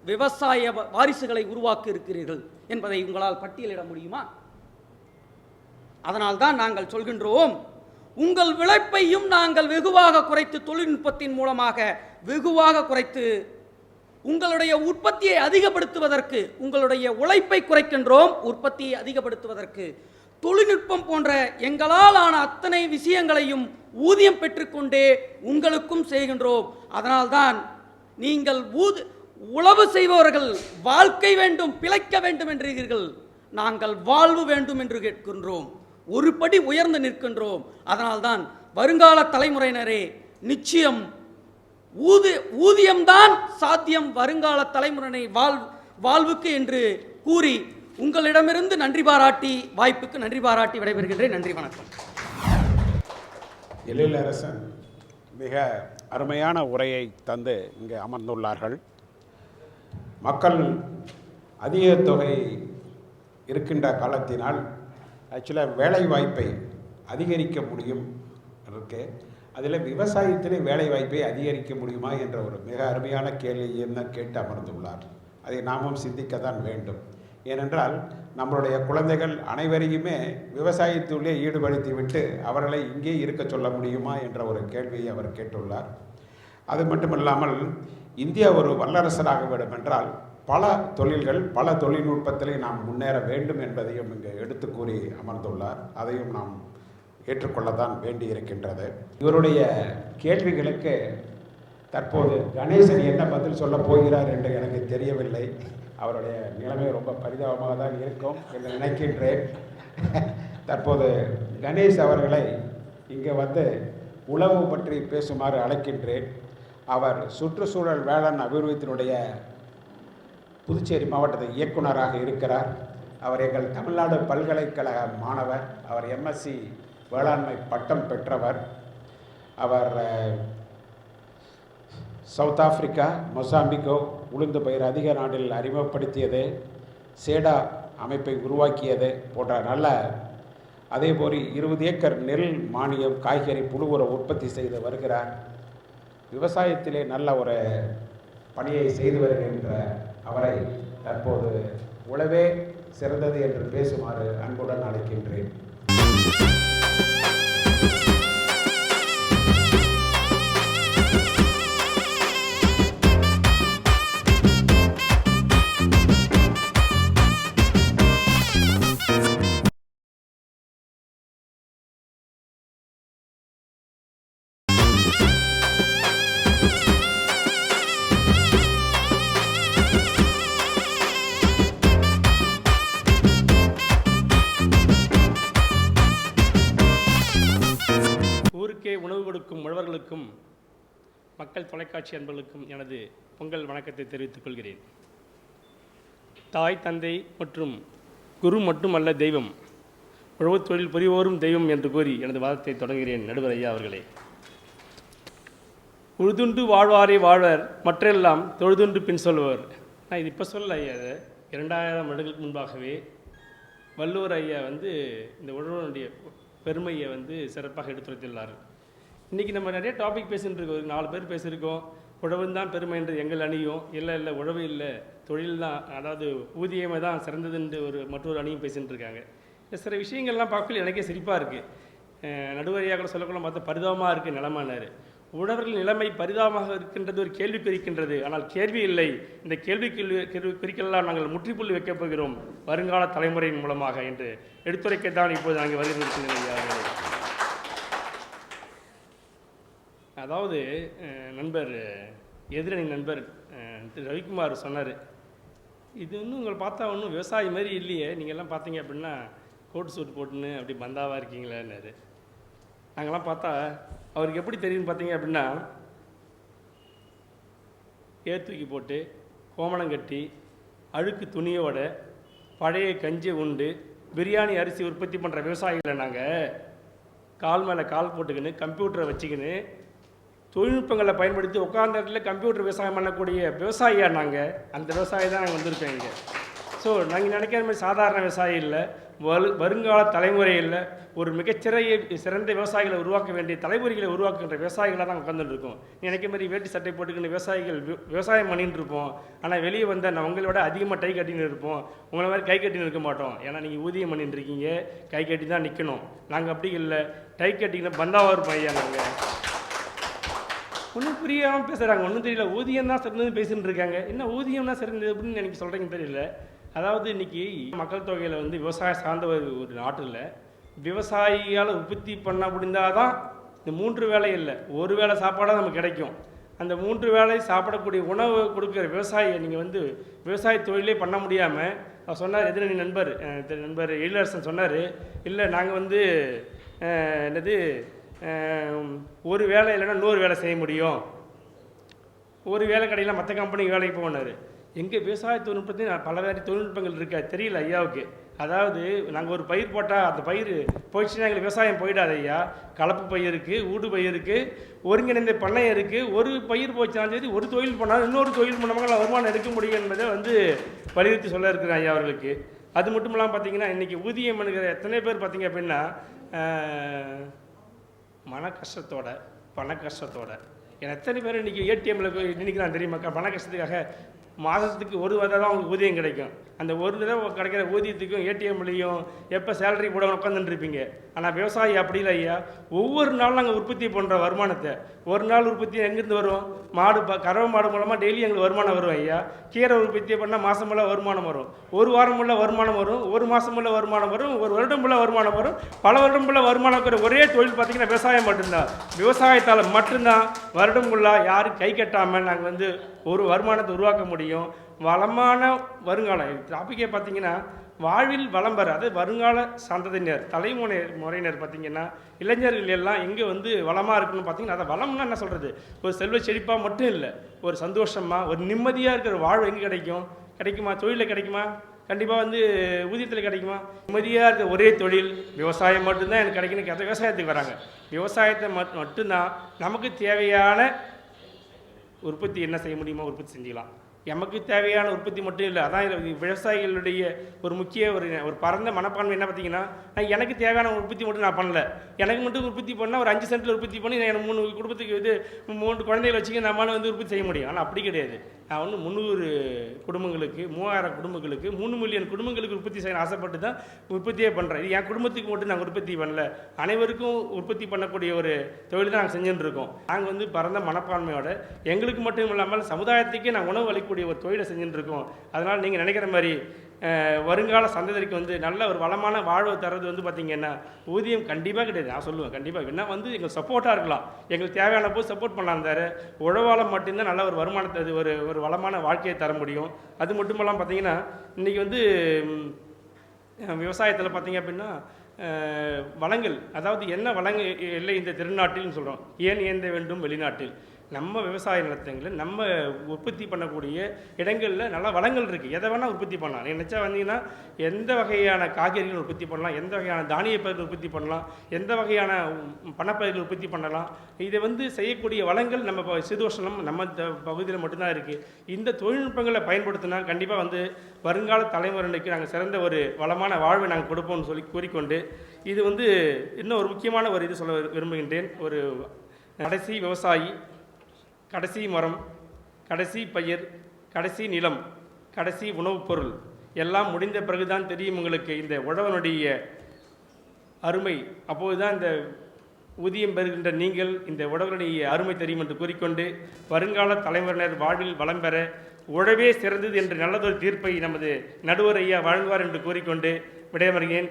விவசாய வாரிசுகளை உருவாக்கி இருக்கிறீர்கள் என்பதை உங்களால் பட்டியலிட முடியுமா? அதனால்தான் நாங்கள் சொல்கின்றோம், உங்கள் விளைப்பையும் நாங்கள் வெகுவாக குறைத்து, தொழில்நுட்பத்தின் மூலமாக வெகுவாக குறைத்து உங்களுடைய உற்பத்தியை அதிகப்படுத்துவதற்கு, உங்களுடைய உழைப்பை குறைக்கின்றோம், உற்பத்தியை அதிகப்படுத்துவதற்கு தொழில்நுட்பம் போன்ற எங்களால் ஆன அத்தனை விஷயங்களையும் ஊதியம் பெற்றுக்கொண்டே உங்களுக்கும் செய்கின்றோம். அதனால்தான் நீங்கள் உழவு செய்பவர்கள் வாழ்க்கை வேண்டும், பிழைக்க வேண்டும் என்றீர்கள். நாங்கள் வாழ்வு வேண்டும் என்று கேட்கின்றோம். ஒரு படி உயர்ந்து நிற்கின்றோம். அதனால்தான் வருங்கால தலைமுறையினரே, நிச்சயம் ஊதியம்தான் சாத்தியம் வருங்கால தலைமுறை வாழ்வுக்கு என்று கூறி உங்களிடமிருந்து நன்றி பாராட்டி, வாய்ப்புக்கு நன்றி பாராட்டி விடைபெறுகின்றேன். நன்றி, வணக்கம். எழிலரசன் மிக அருமையான உரையை தந்து இங்கே அமர்ந்துள்ளார்கள். மக்கள் அதிக தொகை இருக்கின்ற காலத்தினால் ஆக்சுவலாக வேலை வாய்ப்பை அதிகரிக்க முடியும் இருக்கு. அதில் விவசாயத்திலே வேலை வாய்ப்பை அதிகரிக்க முடியுமா என்ற ஒரு மிக அருமையான கேள்வியை கேட்டு அமர்ந்துள்ளார். அதை நாமும் சிந்திக்க தான் வேண்டும். ஏனென்றால் நம்மளுடைய குழந்தைகள் அனைவரையுமே விவசாயத்திலே ஈடுபடுத்தி விட்டு அவர்களை இங்கே இருக்க சொல்ல முடியுமா என்ற ஒரு கேள்வியை அவர் கேட்டுள்ளார். அது மட்டுமில்லாமல் இந்தியா ஒரு வல்லரசராக வேண்டும் என்றால் பல தொழில்கள், பல தொழில்நுட்பத்திலே நாம் முன்னேற வேண்டும் என்பதையும் இங்கே எடுத்து கூறி அமர்ந்துள்ளார். அதையும் நாம் ஏற்றுக்கொள்ளத்தான் வேண்டி இருக்கின்றது. இவருடைய கேள்விகளுக்கு தற்போது கணேசன் என்ன பதில் சொல்ல போகிறார் என்று எனக்கு தெரியவில்லை. அவருடைய நிலைமை ரொம்ப பரிதாபமாக தான் இருக்கும் என்று நினைக்கின்றேன். தற்போது கணேஷ் அவர்களை இங்கே வந்து உழவு பற்றி பேசுமாறு அழைக்கின்றேன். அவர் சுற்றுச்சூழல் வேளாண் அபிவிருத்தியினுடைய புதுச்சேரி மாவட்டத்தின் இயக்குநராக இருக்கிறார். அவர் எங்கள் தமிழ்நாடு பல்கலைக்கழக மாணவர். அவர் எம்எஸ்சி வேளாண்மை பட்டம் பெற்றவர். அவர் சவுத் ஆப்பிரிக்கா, மொசாம்பிக்கோ உளுந்து பயிர் அதிக நாட்டில் அறிமுகப்படுத்தியது, சேடா அமைப்பை உருவாக்கியது போன்ற நல்ல, அதேபோல் 20 ஏக்கர் நெல் மானியம், காய்கறி புழு உரம் உற்பத்தி செய்து வருகிறார். விவசாயத்திலே நல்ல ஒரு பணியை செய்து வருகின்ற அவரை தற்போது உழவே சிறந்தது என்று பேசுமாறு அன்புடன் அழைக்கின்றேன். உணவு கொடுக்கும் உழவர்களுக்கும் மக்கள் தொலைக்காட்சி அன்பர்களுக்கும் எனது பொங்கல் வணக்கத்தை தெரிவித்துக் கொள்கிறேன். தாய், தந்தை மற்றும் குரு மட்டுமல்ல தெய்வம், உழவுத் தொழில் புரிவோரும் தெய்வம் என்று கூறி எனது வாதத்தை தொடங்குகிறேன். நடுவர் ஐயா அவர்களே, உழுதுண்டு வாழ்வாரே வாழ்வர், மற்றெல்லாம் தொழுதுண்டு பின் சொல்வர். நான் இது இப்போ சொல்ல ஐயா, 2000 வருடங்களுக்கு முன்பாகவே வள்ளுவர் ஐயா இந்த உழவனுடைய பெருமையை சிறப்பாக எடுத்துரைத்துள்ளார். இன்றைக்கி நம்ம நிறைய டாபிக் பேசிகிட்டு இருக்கோம். 4 பேர் பேசியிருக்கோம். உழவு தான் பெருமை என்று எங்கள் அணியும், இல்லை உழவு இல்லை தொழில் தான், அதாவது ஊதியமே தான் சிறந்ததுன்னு மற்றொரு அணியும் பேசிகிட்டு இருக்காங்க. சில விஷயங்கள்லாம் பார்க்கல எனக்கே சிரிப்பாக இருக்குது. நடுவரையாக கூட சொல்லக்கூட பார்த்தா பரிதாபமாக இருக்குது நிலமானார். உழவர்கள் நிலைமை பரிதாபமாக இருக்கின்றது, ஒரு கேள்வி குறிக்கின்றது. ஆனால் கேள்வி இல்லை. இந்த கேள்வி குறிக்கெல்லாம் நாங்கள் முற்றுப்புள்ளி வைக்கப் போகிறோம் வருங்கால தலைமுறையின் மூலமாக என்று எடுத்துரைக்கத்தான் இப்போது நாங்கள் வருகின்றன. அதாவது நண்பர், எதிரணி நண்பர் திரு ரவிக்குமார் சொன்னார், இது உங்களை பார்த்தா ஒன்றும் விவசாயி மாதிரி இல்லையே, நீங்கள்லாம் பார்த்தீங்க அப்படின்னா கோட் சூட் போட்டுன்னு அப்படி பந்தாவாக இருக்கீங்களான்னாரு. நாங்கள்லாம் பார்த்தா அவருக்கு எப்படி தெரியும்னு பார்த்தீங்க அப்படின்னா, ஏர் தூக்கி போட்டு கோமணம் கட்டி அழுக்கு துணியோட பழைய கஞ்சி உண்டு பிரியாணி அரிசி உற்பத்தி பண்ணுற விவசாயிகளை நாங்கள் கால் மேலே கால் போட்டுக்கின்னு கம்ப்யூட்டரை வச்சுக்கின்னு தொழில்நுட்பங்களை பயன்படுத்தி உட்கார்ந்த இடத்துல கம்ப்யூட்டர் விவசாயம் பண்ணக்கூடிய விவசாயியாக நாங்கள் அந்த விவசாயி தான் நாங்கள் வந்திருக்கோம் இங்கே. ஸோ நாங்கள் நினைக்கிற மாதிரி சாதாரண விவசாயி இல்லை, வருங்கால தலைமுறையில் ஒரு சிறந்த விவசாயிகளை உருவாக்க வேண்டிய தலைமுறைகளை உருவாக்குகின்ற விவசாயிகளாக தான் உட்காந்துட்டு இருக்கோம். நினைக்கிற மாதிரி வேட்டி சட்டை போட்டுக்கின்ற விவசாயிகள் விவசாயம் பண்ணிட்டு இருப்போம். ஆனால் வெளியே வந்தால் நான் உங்களை விட அதிகமாக டை கட்டின்னு இருப்போம். உங்களை மாதிரி கை கட்டின்னு இருக்க மாட்டோம். ஏன்னா நீங்கள் ஊதியம் பண்ணிட்டு இருக்கீங்க, கை கட்டி தான் நிற்கணும். நாங்கள் அப்படி இல்லை, டை கட்டிங்கன்னா பந்தாவாக இருப்போம் ஐயா. நாங்கள் ஒன்றும் புரியாமல் பேசுகிறாங்க, ஒன்றும் தெரியல. ஊதியம் தான் சிறந்தது பேசின்னு இருக்காங்க. என்ன ஊதியம்னா சிறந்தது அப்படின்னு எனக்கு சொல்கிறீங்கன்னு தெரியல. அதாவது இன்றைக்கி மக்கள் தொகையில் விவசாயம் சார்ந்த ஒரு நாட்டில் விவசாயியால் உற்பத்தி பண்ண முடிந்தால் தான் இந்த 3 வேலை இல்லை, ஒரு வேளை சாப்பாடாக நமக்கு கிடைக்கும். அந்த 3 வேளை சாப்பிடக்கூடிய உணவு கொடுக்குற விவசாயியை நீங்கள் வந்து விவசாய தொழிலே பண்ண முடியாமல் அவர் சொன்னார், எதிரணி நண்பர் எழிலரசன் சொன்னார், இல்லை நாங்கள் வந்து என்னது ஒரு வேலை இல்லைன்னா 100 வேலை செய்ய முடியும், ஒரு வேலை கடையில் மற்ற கம்பெனிக்கு வேலைக்கு போனார். எங்கள் விவசாய தொழில்நுட்பத்தையும் பல வேறு தொழில்நுட்பங்கள் இருக்கா தெரியல ஐயாவுக்கு. அதாவது நாங்கள் ஒரு பயிர் போட்டால் அந்த பயிர் போயிடுச்சுன்னா எங்களுக்கு விவசாயம் போயிடாது ஐயா. கலப்பு பயிருக்கு, ஊடு பயிருக்கு, ஒருங்கிணைந்த பண்ணையம் இருக்குது. ஒரு பயிர் போச்சாலும் சரி, ஒரு தொழில் பண்ணாலும் இன்னொரு தொழில் பண்ணவங்களால் வருமானம் எடுக்க முடியும் என்பதை வந்து வலியுறுத்தி சொல்ல இருக்கிறேன் ஐயா அவர்களுக்கு. அது மட்டும் இல்லாமல் பார்த்தீங்கன்னா இன்றைக்கி ஊதியம் பண்ணுகிற எத்தனை பேர் பார்த்தீங்க அப்படின்னா மன கஷ்டத்தோட பண கஷ்டத்தோட எத்தனை பேர் இன்றைக்கி ஏடிஎம்மில் நினைக்கிறான் தெரியுமாக்கா? பண கஷ்டத்துக்காக மாதத்துக்கு ஒரு தடவை தான் அவங்களுக்கு ஊதியம் கிடைக்கும். அந்த ஒரு தடவை கிடைக்கிற ஊதியத்துக்கும் ஏடிஎம்லேயும் எப்போ சேலரி போட உட்காந்துட்டு இருப்பீங்க. ஆனால் விவசாயி அப்படி இல்லை ஐயா. ஒவ்வொரு நாளும் நாங்கள் உற்பத்தி பண்ணுற வருமானத்தை ஒரு நாள் உற்பத்தி எங்கேருந்து வரும்? கறவை மாடு மூலமாக டெய்லி எங்களுக்கு வருமானம் வரும் ஐயா. கீரை உற்பத்தி பண்ணால் மாதமுள்ள வருமானம் வரும், ஒரு வாரமுள்ள வருமானம் வரும், ஒரு மாதமுள்ள வருமானம் வரும், ஒரு வருடமுள்ள வருமானம் வரும், பல வருடமுள்ள வருமானம் இருக்கிற ஒரே தொழில் பார்த்திங்கன்னா விவசாயம் மட்டும்தான். விவசாயத்தால் மட்டும்தான் வருடமுள்ள யாரும் கை கட்டாமல் நாங்கள் வந்து ஒரு வருமானத்தை உருவாக்க முடியும். வளமான வருங்காலம் டாப்பிக்கே பார்த்திங்கன்னா வாழ்வில் வளம் பெற, அது வருங்கால சந்ததியினர் தலைமுறையினர் பார்த்திங்கன்னா இளைஞர்கள் எல்லாம் எங்கே வந்து வளமாக இருக்கணும்னு பார்த்திங்கன்னா அதை வளம்னா என்ன சொல்கிறது? ஒரு செல்வ செழிப்பாக மட்டும் இல்லை, ஒரு சந்தோஷமாக ஒரு நிம்மதியாக இருக்கிற வாழ்வு எங்கே கிடைக்குமா? தொழிலில் கிடைக்குமா? கண்டிப்பாக வந்து ஊதியத்தில் கிடைக்குமா? நிம்மதியாக இருக்க ஒரே தொழில் விவசாயம் மட்டும்தான் எனக்கு கிடைக்கணும். விவசாயத்துக்கு வராங்க. விவசாயத்தை மட்டும்தான் நமக்கு தேவையான உற்பத்தி என்ன செய்ய முடியுமோ உற்பத்தி செஞ்சுக்கலாம். நமக்கு தேவையான உற்பத்தி மட்டும் இல்லை. அதான் விவசாயிகளுடைய ஒரு முக்கிய ஒரு பரந்த மனப்பான்மை என்ன பார்த்தீங்கன்னா, எனக்கு தேவையான உற்பத்தி மட்டும் நான் பண்ணல, எனக்கு மட்டும் உற்பத்தி பண்ணால் ஒரு 5 சென்ட்டில் உற்பத்தி பண்ணி எனக்கு 3 குடும்பத்துக்கு இது 3 குழந்தைகள் வச்சுக்க நம்மளால் வந்து உற்பத்தி செய்ய முடியும். ஆனால் அப்படி கிடையாது. நான் வந்து 300 குடும்பங்களுக்கு 3000 குடும்பங்களுக்கு 3 மில்லியன் குடும்பங்களுக்கு உற்பத்தி செய்ய ஆசைப்பட்டு தான் உற்பத்தியே பண்ணுறேன். இது என் குடும்பத்துக்கு மட்டும் நாங்கள் உற்பத்தி பண்ணல, அனைவருக்கும் உற்பத்தி பண்ணக்கூடிய ஒரு தொழில் தான் நாங்கள் செஞ்சுட்டு இருக்கோம். நாங்கள் வந்து பரந்த மனப்பான்மையோட எங்களுக்கு மட்டும் இல்லாமல் சமுதாயத்துக்கே நாங்கள் உணவு அளிக்கக்கூடிய ஒரு தொழிலை செஞ்சுட்டு இருக்கோம். அதனால் நீங்கள் நினைக்கிற மாதிரி வருங்கால சந்ததிக்கு வந்து நல்ல ஒரு வளமான வாழ்வு தர்றது வந்து பார்த்திங்கன்னா ஊதியம் கண்டிப்பாக கிடையாது. நான் சொல்லுவேன் கண்டிப்பாக என்ன வந்து எங்களுக்கு சப்போர்ட்டாக இருக்கலாம், எங்களுக்கு தேவையான போது சப்போர்ட் பண்ணலாம். தர உழவால் மட்டும்தான் நல்ல ஒரு வருமானத்தை அது ஒரு வளமான வாழ்க்கையை தர முடியும். அது மட்டும் இல்லாமல் பார்த்திங்கன்னா இன்றைக்கி வந்து விவசாயத்தில் பார்த்திங்க அப்படின்னா வளங்கள், அதாவது என்ன வளங்கள் இல்லை இந்த திருநாட்டில்னு சொல்கிறோம், ஏன் ஏந்த வேண்டும் வெளிநாட்டில். நம்ம விவசாய நிலத்தங்களில் நம்ம உற்பத்தி பண்ணக்கூடிய இடங்களில் நல்ல வளங்கள் இருக்குது. எதை வேணால் உற்பத்தி பண்ணலாம். நினச்சா வந்தீங்கன்னா எந்த வகையான காய்கறிகள் உற்பத்தி பண்ணலாம், எந்த வகையான தானிய பயிர்கள் உற்பத்தி பண்ணலாம், எந்த வகையான பணப்பயிர்கள் உற்பத்தி பண்ணலாம். இதை வந்து செய்யக்கூடிய வளங்கள் நம்ம சீதோஷணம் நம்ம பகுதியில் மட்டும்தான் இருக்குது. இந்த தொழில்நுட்பங்களை பயன்படுத்தினா கண்டிப்பாக வந்து வருங்கால தலைமுறைக்கு நாங்கள் சிறந்த ஒரு வளமான வாழ்வை நாங்கள் கொடுப்போம்னு சொல்லி கூறிக்கொண்டு, இது வந்து இன்னும் ஒரு முக்கியமான ஒரு இது சொல்ல விரும்புகின்றேன். ஒரு கடைசி விவசாயி, கடைசி மரம், கடைசி பயிர், கடைசி நிலம், கடைசி உணவுப் பொருள் எல்லாம் முடிந்த பிறகுதான் தெரியும் உங்களுக்கு இந்த உழவனுடைய அருமை. அப்போது தான் இந்த ஊதியம் பெறுகின்ற நீங்கள் இந்த உழவனுடைய அருமை தெரியும் என்று கூறிக்கொண்டு, வருங்கால தலைமுறையினர் வாழ்வில் வளம் பெற உழவே சிறந்தது என்ற நல்லதொரு தீர்ப்பை நமது நடுவர் ஐயா வழங்குவார் என்று கூறிக்கொண்டு விடையமருகிறேன்.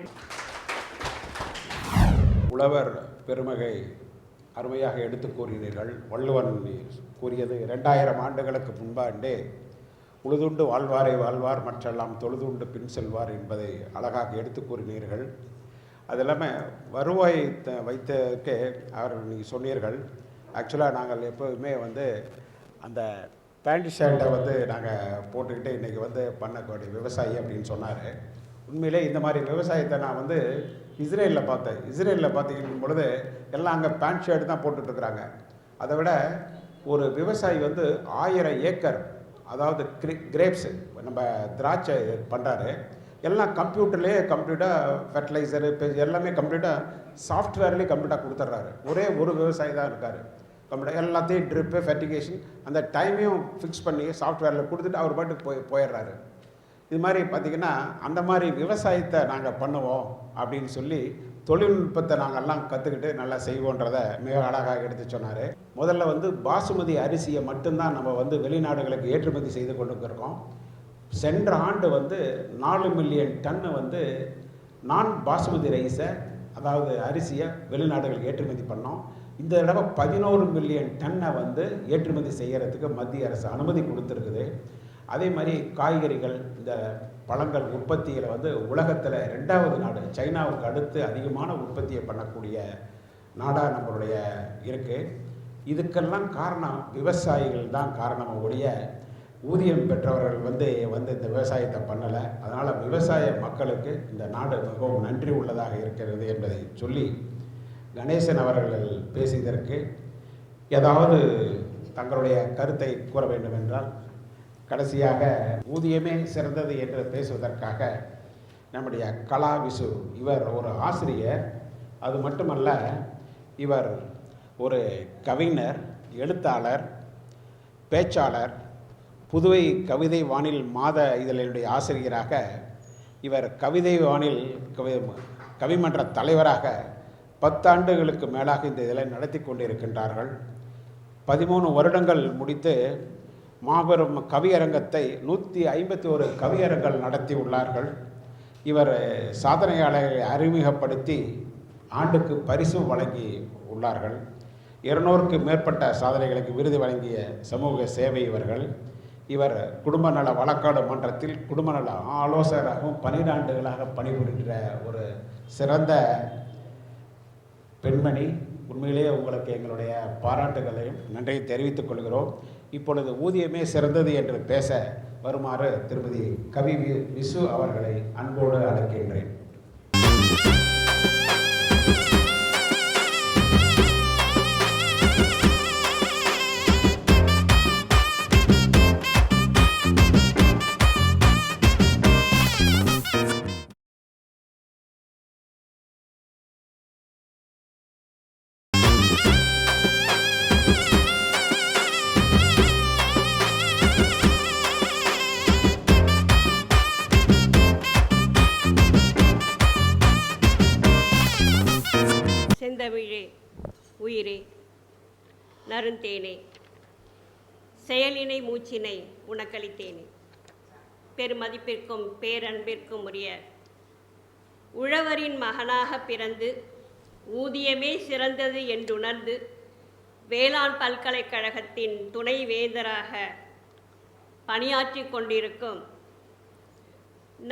உழவர் பெருமகை அருமையாக எடுத்து கூறினீர்கள். வள்ளுவன் கூறியது 2000 ஆண்டுகளுக்கு முன்பாண்டே உழுதுண்டு வாழ்வாரை வாழ்வார் மற்றெல்லாம் தொழுதுண்டு பின் செல்வார் என்பதை அழகாக எடுத்து கூறினீர்கள். அது இல்லாமல் வருவாய் வைத்ததுக்கு நீங்கள் சொன்னீர்கள். ஆக்சுவலாக நாங்கள் எப்போதுமே வந்து அந்த பேண்ட் ஷர்ட்டை வந்து நாங்கள் போட்டுக்கிட்டு இன்றைக்கி வந்து பண்ணக்கூடிய விவசாயி அப்படின்னு சொன்னார். உண்மையிலே இந்த மாதிரி விவசாயத்தை நான் வந்து இஸ்ரேலில் பார்த்தேன். இஸ்ரேலில் பார்த்திங்கன்னும் பொழுது எல்லாம் அங்கே பேண்ட் ஷர்ட் தான் போட்டுட்ருக்குறாங்க. அதை விட ஒரு விவசாயி வந்து 1000 ஏக்கர், அதாவது கிரேப்ஸு நம்ம திராட்சை பண்ணுறாரு. எல்லாம் கம்ப்யூட்டர்லேயே ஃபெர்டிலைசரு எல்லாமே கம்ப்ளீட்டாக சாஃப்ட்வேர்லேயே கம்ப்ளீட்டாக கொடுத்துட்றாரு. ஒரே ஒரு விவசாயி தான் இருக்கார். கம்ப்ளீட்டாக எல்லாத்தையும் ட்ரிப்பு ஃபெர்டிகேஷன் அந்த டைமையும் ஃபிக்ஸ் பண்ணி சாஃப்ட்வேரில் கொடுத்துட்டு அவர் பாட்டுக்கு போயிடுறாரு. இது மாதிரி பார்த்திங்கன்னா அந்த மாதிரி விவசாயத்தை நாங்கள் பண்ணுவோம் அப்படின்னு சொல்லி தொழில்நுட்பத்தை நாங்கள்லாம் கற்றுக்கிட்டு நல்லா செய்வோன்றதை மிக அழகாக எடுத்து சொன்னார். முதல்ல வந்து பாசுமதி அரிசியை மட்டும்தான் நம்ம வந்து வெளிநாடுகளுக்கு ஏற்றுமதி செய்து கொண்டு இருக்கோம். சென்ற ஆண்டு வந்து 4 மில்லியன் டன்னு வந்து நான் பாசுமதி ரைஸை, அதாவது அரிசியை வெளிநாடுகளுக்கு ஏற்றுமதி பண்ணோம். இந்த தடவை 11 மில்லியன் டன்னை வந்து ஏற்றுமதி செய்கிறதுக்கு மத்திய அரசு அனுமதி கொடுத்துருக்குது. அதே மாதிரி காய்கறிகள், இந்த பழங்கள் உற்பத்தியில் வந்து உலகத்தில் 2வது நாடு, சைனாவுக்கு அடுத்து அதிகமான உற்பத்தியை பண்ணக்கூடிய நாடாக நம்மளுடைய இருக்குது. இதுக்கெல்லாம் காரணம் விவசாயிகள் தான் காரணம் ஒழிய ஊதியம் பெற்றவர்கள் வந்து இந்த விவசாயத்தை பண்ணலை. அதனால் விவசாய மக்களுக்கு இந்த நாடு மிகவும் நன்றி உள்ளதாக இருக்கிறது என்பதை சொல்லி கணேசன் அவர்கள் பேசியதற்கு ஏதாவது தங்களுடைய கருத்தை கூற வேண்டும் என்றால், கடைசியாக ஊதியமே சிறந்தது என்று பேசுவதற்காக நம்முடைய கலா விசு, இவர் ஒரு ஆசிரியர். அது மட்டுமல்ல, இவர் ஒரு கவிஞர், எழுத்தாளர், பேச்சாளர், புதுவை கவிதை வானில் மாத இதழினுடைய ஆசிரியராக, இவர் கவிதை வானில் கவிமன்ற தலைவராக 10 ஆண்டுகளுக்கு மேலாக இந்த இதழை நடத்தி கொண்டிருக்கின்றார்கள். 13 வருடங்கள் முடித்து மாபெரும் கவியரங்கத்தை 151 கவியரங்கள் நடத்தி உள்ளார்கள். இவர் சாதனையாளர்களை அறிமுகப்படுத்தி ஆண்டுக்கு பரிசு வழங்கி உள்ளார்கள். 200க்கு மேற்பட்ட சாதனைகளுக்கு விருது வழங்கிய சமூக சேவை இவர் குடும்ப நல வழக்காடு மன்றத்தில் குடும்ப நல ஆலோசகராகவும் 12 ஆண்டுகளாக பணிபுரிகின்ற ஒரு சிறந்த பெண்மணி. உண்மையிலேயே உங்களுக்கு எங்களுடைய பாராட்டுகளையும் நன்றியை தெரிவித்துக் கொள்கிறோம். இப்பொழுது ஊதியமே சிறந்தது என்று பேச வருமாறு திருமதி கவி விசு அவர்களை அன்போடு அழைக்கின்றேன். செந்தமிழே, உயிரே, நறுந்தேனே, செயலினை மூச்சினை உனக்களித்தேனே. பெருமதிப்பிற்கும் பேரன்பிற்கும் உரிய உழவரின் மகனாக பிறந்து ஊதியமே சிறந்தது என்றுணர்ந்து வேளாண் பல்கலைக்கழகத்தின் துணைவேந்தராக பணியாற்றி கொண்டிருக்கும்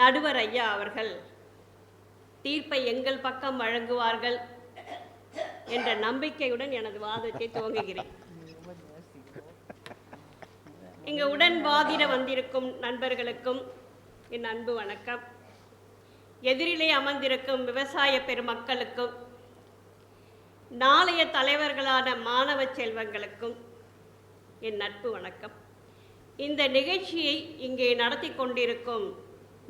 நடுவர் ஐயா அவர்கள் தீர்ப்பை எங்கள் பக்கம் வழங்குவார்கள் என்ற நம்பிக்கையுடன் எனது வாதத்தை துவங்குகிறேன். இங்கு உடன் வாதிட வந்திருக்கும் நண்பர்களுக்கும் என் அன்பு வணக்கம். எதிரிலே அமர்ந்திருக்கும் விவசாய பெருமக்களுக்கும் நாளைய தலைவர்களான மாணவ செல்வங்களுக்கும் என் நட்பு வணக்கம். இந்த நிகழ்ச்சியை இங்கே நடத்தி கொண்டிருக்கும்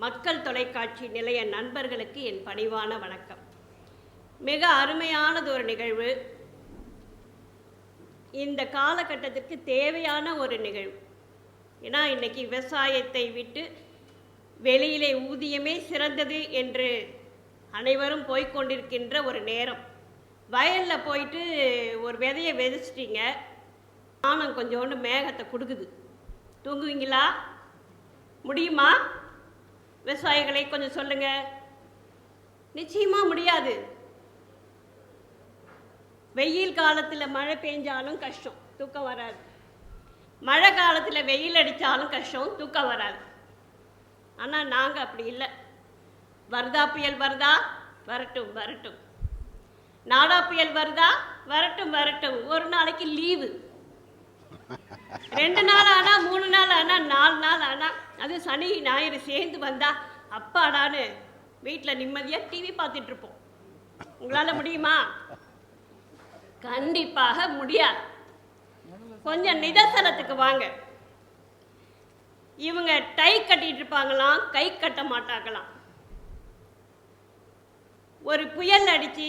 மக்கள் தொலைக்காட்சி நிலைய நண்பர்களுக்கு என் பணிவான வணக்கம். மிக அருமையானது ஒரு நிகழ்வு, இந்த காலகட்டத்திற்கு தேவையான ஒரு நிகழ்வு. ஏன்னா இன்றைக்கி விவசாயத்தை விட்டு வெளியிலே ஊதியமே சிறந்தது என்று அனைவரும் போய்கொண்டிருக்கின்ற ஒரு நேரம். வயலில் போயிட்டு ஒரு விதையை விதைச்சிட்டிங்க, ஆனம் கொஞ்சோண்டு மேகத்தை கொடுக்குது, தூங்குவீங்களா? முடியுமா? விவசாயிகளை கொஞ்சம் சொல்லுங்கள். நிச்சயமாக முடியாது. வெயில் காலத்தில் மழை பெஞ்சாலும் கஷ்டம், தூக்கம் வராது. மழை காலத்தில் வெயில் அடித்தாலும் கஷ்டம், தூக்கம் வராது. ஆனால் நாங்கள் அப்படி இல்லை. வருதா புயல் வருதா? வரட்டும் வரட்டும். நாடா புயல் வருதா? வரட்டும் வரட்டும். ஒரு நாளைக்கு லீவு, 2 நாள் ஆனால் 3 நாள் ஆனால் 4 நாள் ஆனால், அது சனி ஞாயிறு சேர்ந்து வந்தால் அப்பாடான்னு வீட்டில் நிம்மதியாக டிவி பார்த்துட்ருப்போம். உங்களால் முடியுமா? கண்டிப்பாக முடியாது. கொஞ்சம் நிதர்சனத்துக்கு வாங்க. இவங்க டை கட்டிட்டு இருப்பாங்களாம், கை கட்ட மாட்டாங்களாம். ஒரு புயல் அடித்து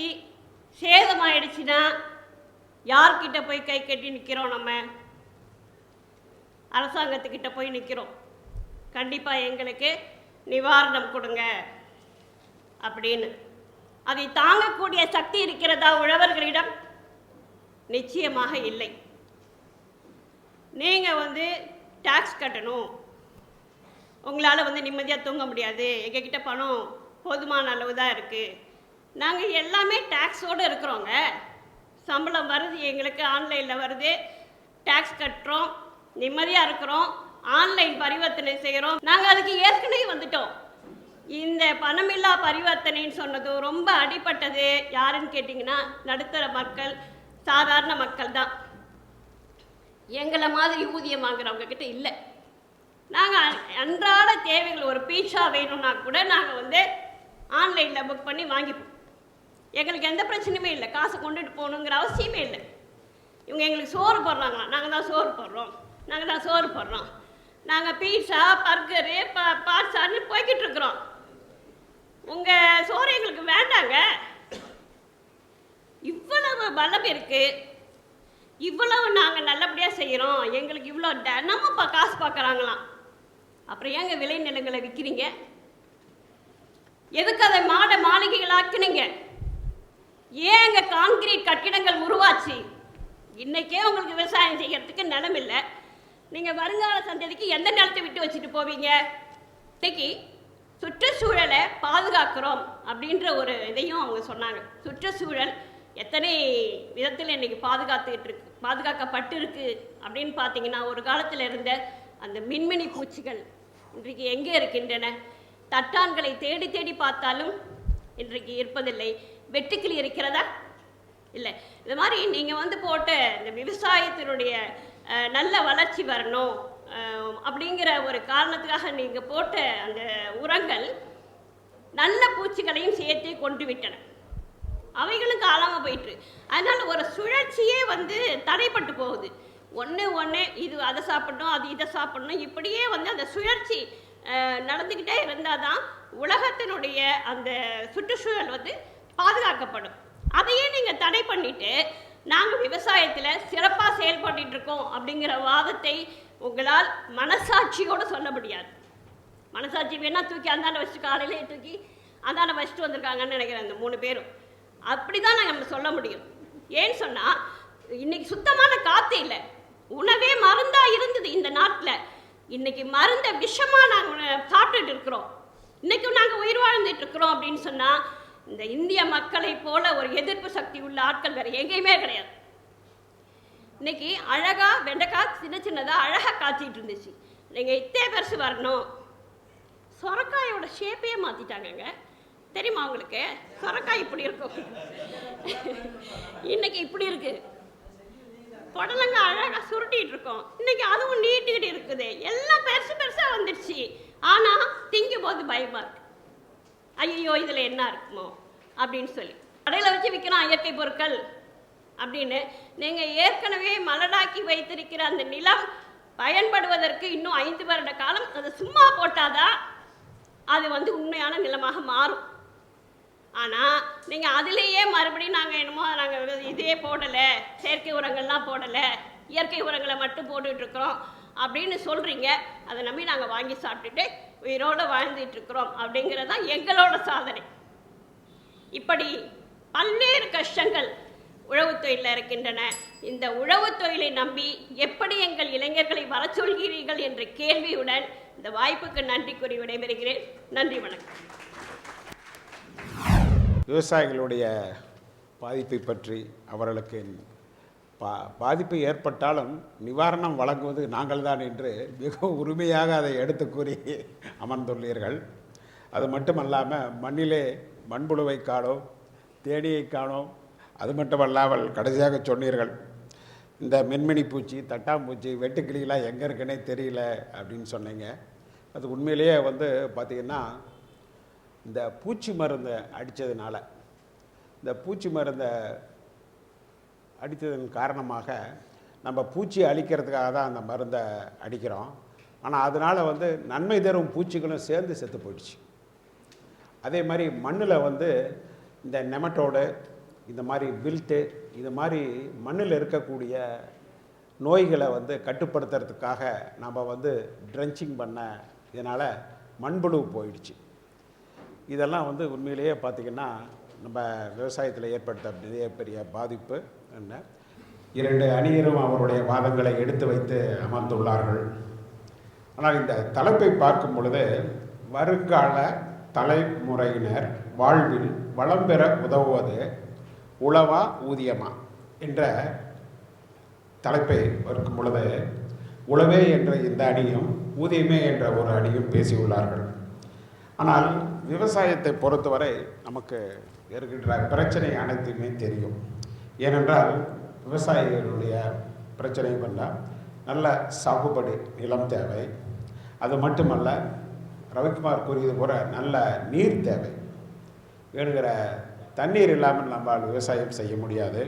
சேதமாயிடுச்சுன்னா யார்கிட்ட போய் கை கட்டி நிற்கிறோம்? நம்ம அரசாங்கத்துக்கிட்ட போய் நிற்கிறோம். கண்டிப்பாக எங்களுக்கு நிவாரணம் கொடுங்க அப்படின்னு. அதை தாங்கக்கூடிய சக்தி இருக்கிறதா உழவர்களிடம்? நிச்சயமாக இல்லை. நீங்கள் டாக்ஸ் கட்டணும், உங்களால் நிம்மதியாக தூங்க முடியாது, எங்ககிட்ட பணம் போதுமான அளவு தான் இருக்குது, நாங்கள் எல்லாமே டாக்ஸோடு இருக்கிறோங்க, சம்பளம் வருது, எங்களுக்கு ஆன்லைனில் வருது, டேக்ஸ் கட்டுறோம், நிம்மதியாக இருக்கிறோம், ஆன்லைன் பரிவர்த்தனை செய்கிறோம். நாங்கள் அதுக்கு ஏற்கனவே வந்துட்டோம். இந்த பணமில்லா பரிவர்த்தனைன்னு சொன்னது ரொம்ப அடிப்பட்டது யாருன்னு கேட்டிங்கன்னா நடுத்தர மக்கள், சாதாரண மக்கள் தான். எங்களை மாதிரி ஊதியம் வாங்குறவங்க கிட்ட இல்லை. நாங்கள் அன்றாட தேவைகள், ஒரு பீட்சா வேணும்னா கூட நாங்கள் வந்து ஆன்லைனில் புக் பண்ணி வாங்கிப்போம். எங்களுக்கு எந்த பிரச்சனையுமே இல்லை, காசு கொண்டுட்டு போகணுங்கிற அவசியமே இல்லை. இவங்க எங்களுக்கு சோறு போடுறாங்களாம், நாங்கள் தான் சோறு போடுறோம், நாங்கள் தான் சோறு போடுறோம், நாங்கள் பீட்சா பர்கரு பாட்சான்னு போய்கிட்டு இருக்கிறோம். உங்கள் சோறு எங்களுக்கு வேண்டாங்க. இவ்வளவு பலம் இருக்கு, இவ்வளவு நாங்கள் நல்லபடியாக செய்கிறோம், எங்களுக்கு இவ்வளோ தினமும் காசு பார்க்குறாங்களாம். அப்புறம் ஏங்க விளை நிலங்களை விற்கிறீங்க? எதுக்கு அதை மாளிகைகள் ஆக்குனீங்க? ஏங்க கான்கிரீட் கட்டிடங்கள் உருவாச்சு? இன்னைக்கே உங்களுக்கு விவசாயம் செய்யறதுக்கு நிலம் இல்லை. நீங்கள் வருங்கால சந்ததிக்கு எந்த நிலத்தை விட்டு வச்சுட்டு போவீங்க? இன்னைக்கு சுற்றுச்சூழலை பாதுகாக்கிறோம் அப்படின்ற ஒரு இதையும் அவங்க சொன்னாங்க. சுற்றுச்சூழல் எத்தனை விதத்தில் இன்னைக்கு பாதுகாக்கப்பட்டு இருக்கு அப்படின்னு பார்த்தீங்கன்னா, ஒரு காலத்தில் இருந்த அந்த மின்மினி பூச்சிகள் இன்றைக்கு எங்கே இருக்கின்றன? தட்டான்களை தேடி தேடி பார்த்தாலும் இன்றைக்கு இருப்பதில்லை. வெட்டுக்கிளி இருக்கிறதா? இல்லை. இது மாதிரி நீங்கள் வந்து போட்ட இந்த விவசாயத்தினுடைய நல்ல வளர்ச்சி வரணும் அப்படிங்கிற ஒரு காரணத்துக்காக நீங்கள் போட்ட அந்த உரங்கள் நல்ல பூச்சிகளையும் சேர்த்தே கொண்டு விட்டன. அவைகளும் காணாமல் போயிட்டு, அதனால் ஒரு சுழற்சியே வந்து தடைப்பட்டு போகுது. ஒன்று இது அதை சாப்பிடணும், அது இதை சாப்பிடணும், இப்படியே வந்து அந்த சுழற்சி நடந்துக்கிட்டே இருந்தால் தான் உலகத்தினுடைய அந்த சுற்றுச்சூழல் வந்து பாதுகாக்கப்படும். அதையே நீங்கள் தடை பண்ணிட்டு நாங்கள் விவசாயத்தில் சிறப்பாக செயல்பட்டு இருக்கோம் அப்படிங்கிற வாதத்தை உங்களால் மனசாட்சியோடு சொல்ல முடியாது. மனசாட்சி வேணால் தூக்கி அந்தாண்ட வச்சுட்டு, காலையிலே தூக்கி அந்தாண்ட வச்சுட்டு வந்திருக்காங்கன்னு நினைக்கிறேன் அந்த 3 பேரும். அப்படி தான் நம்ம சொல்ல முடியும். ஏன்னு சொன்னால் இன்னைக்கு சுத்தமான காற்று இல்லை, உணவே மருந்தாக இருந்தது இந்த நாட்டில். இன்னைக்கு மருந்த விஷமாக நாங்கள் சாப்பிட்டுட்டு இருக்கிறோம். இன்றைக்கும் நாங்கள் உயிர் வாழ்ந்துட்டு இருக்கிறோம் அப்படின்னு சொன்னால் இந்த இந்திய மக்களை போல ஒரு எதிர்ப்பு சக்தி உள்ள ஆட்கள் வேறு எங்கேயுமே கிடையாது. இன்னைக்கு அழகாக வெண்டைக்காய் சின்னதாக அழகாக காய்ச்சிட்டு இருந்துச்சு. நீங்கள் இத்தே பெருசு வரணும். சொரக்காயோட ஷேப்பையே மாற்றிட்டாங்கங்க. தெரியுமா உங்களுக்கு? சொரக்காய் இப்படி இருக்கும், இன்னைக்கு இப்படி இருக்கு. புடலங்க அழகாக சுருட்டிகிட்டு இருக்கோம், இன்னைக்கு அதுவும் நீட்டுக்கிட்டு இருக்குது. எல்லாம் பெருசாக வந்துடுச்சு. ஆனால் திங்கும் போது பயமாக இருக்கு. ஐயோ இதில் என்ன இருக்குமோ அப்படின்னு சொல்லி கடையில் வச்சு விற்கிறோம் இயற்கை பொருட்கள் அப்படின்னு. நீங்கள் ஏற்கனவே மலடாக்கி வைத்திருக்கிற அந்த நிலம் பயன்படுவதற்கு இன்னும் 5 வருட காலம் அதை சும்மா போட்டாதான் அது வந்து உண்மையான நிலமாக மாறும். ஆனால் நீங்கள் அதிலேயே மறுபடியும் நாங்கள் என்னமோ நாங்கள் இதே போடலை, செயற்கை உரங்கள்லாம் போடலை, இயற்கை உரங்களை மட்டும் போட்டுட்ருக்குறோம் அப்படின்னு சொல்கிறீங்க. அதை நம்பி நாங்கள் வாங்கி சாப்பிட்டுட்டு உயிரோடு வாழ்ந்துட்டுருக்குறோம் அப்படிங்கிறது தான் எங்களோட சாதனை. இப்படி பல்வேறு கஷ்டங்கள் உழவுத் தொழிலில் இருக்கின்றன. இந்த உழவுத் தொழிலை நம்பி எப்படி எங்கள் இளைஞர்களை வர சொல்கிறீர்கள் என்ற கேள்வியுடன் இந்த வாய்ப்புக்கு நன்றி கூறி விடைபெறுகிறேன். நன்றி, வணக்கம். விவசாயிகளுடைய பாதிப்பை பற்றி, அவர்களுக்கு பாதிப்பு ஏற்பட்டாலும் நிவாரணம் வழங்குவது நாங்கள் தான் என்று மிக உரிமையாக அதை எடுத்து கூறி அமர்ந்துள்ளீர்கள். அது மட்டுமல்லாமல் மண்ணிலே மண்புழுவை காணோம், தேனியை காணோம். அது மட்டுமல்லாமல் கடைசியாக சொன்னீர்கள் இந்த மின்மினி பூச்சி, தட்டாம்பூச்சி, வெட்டுக்கிளிலாம் எங்கே இருக்குன்னே தெரியல அப்படின்னு சொன்னீங்க. அது உண்மையிலேயே வந்து பார்த்திங்கன்னா இந்த பூச்சி மருந்தை அடித்ததுனால, இந்த பூச்சி மருந்தை அடித்ததன் காரணமாக நம்ம பூச்சி அழிக்கிறதுக்காக தான் அந்த மருந்தை அடிக்கிறோம். ஆனால் அதனால் வந்து நன்மை தரும் பூச்சிகளும் சேர்ந்து செத்து போயிடுச்சு. அதே மாதிரி மண்ணில் வந்து இந்த நெமட்டோடு, இந்த மாதிரி வில்ட்டு, இது மாதிரி மண்ணில் இருக்கக்கூடிய நோய்களை வந்து கட்டுப்படுத்துறதுக்காக நம்ம வந்து ட்ரென்ச்சிங் பண்ண இதனால் மண்புழு போயிடுச்சு. இதெல்லாம் வந்து உண்மையிலேயே பார்த்திங்கன்னா நம்ம விவசாயத்தில் ஏற்படுத்த நிறைய பெரிய பாதிப்பு. என்ன 2 அணியரும் அவருடைய வாதங்களை எடுத்து வைத்து அமர்ந்துள்ளார்கள். ஆனால் இந்த தலைப்பை பார்க்கும் பொழுது வருங்கால தலைமுறையினர் வாழ்வில் வளம் பெற உதவுவது உழவா ஊதியமா என்ற தலைப்பை இருக்கும் பொழுது உழவே என்ற இந்த அணியும் ஊதியமே என்ற ஒரு அணியும் பேசியுள்ளார்கள். ஆனால் விவசாயத்தை பொறுத்தவரை நமக்கு இருக்கின்ற பிரச்சனை அனைத்துமே தெரியும். ஏனென்றால் விவசாயிகளுடைய பிரச்சனை பண்ணால் நல்ல சாகுபடி நிலம் தேவை. அது மட்டுமல்ல, ரவிக்குமார் கூறியது போல நல்ல நீர் தேவை. வேணுங்கிற தண்ணீர் இல்லாமல் நம்மால் விவசாயம் செய்ய முடியாது.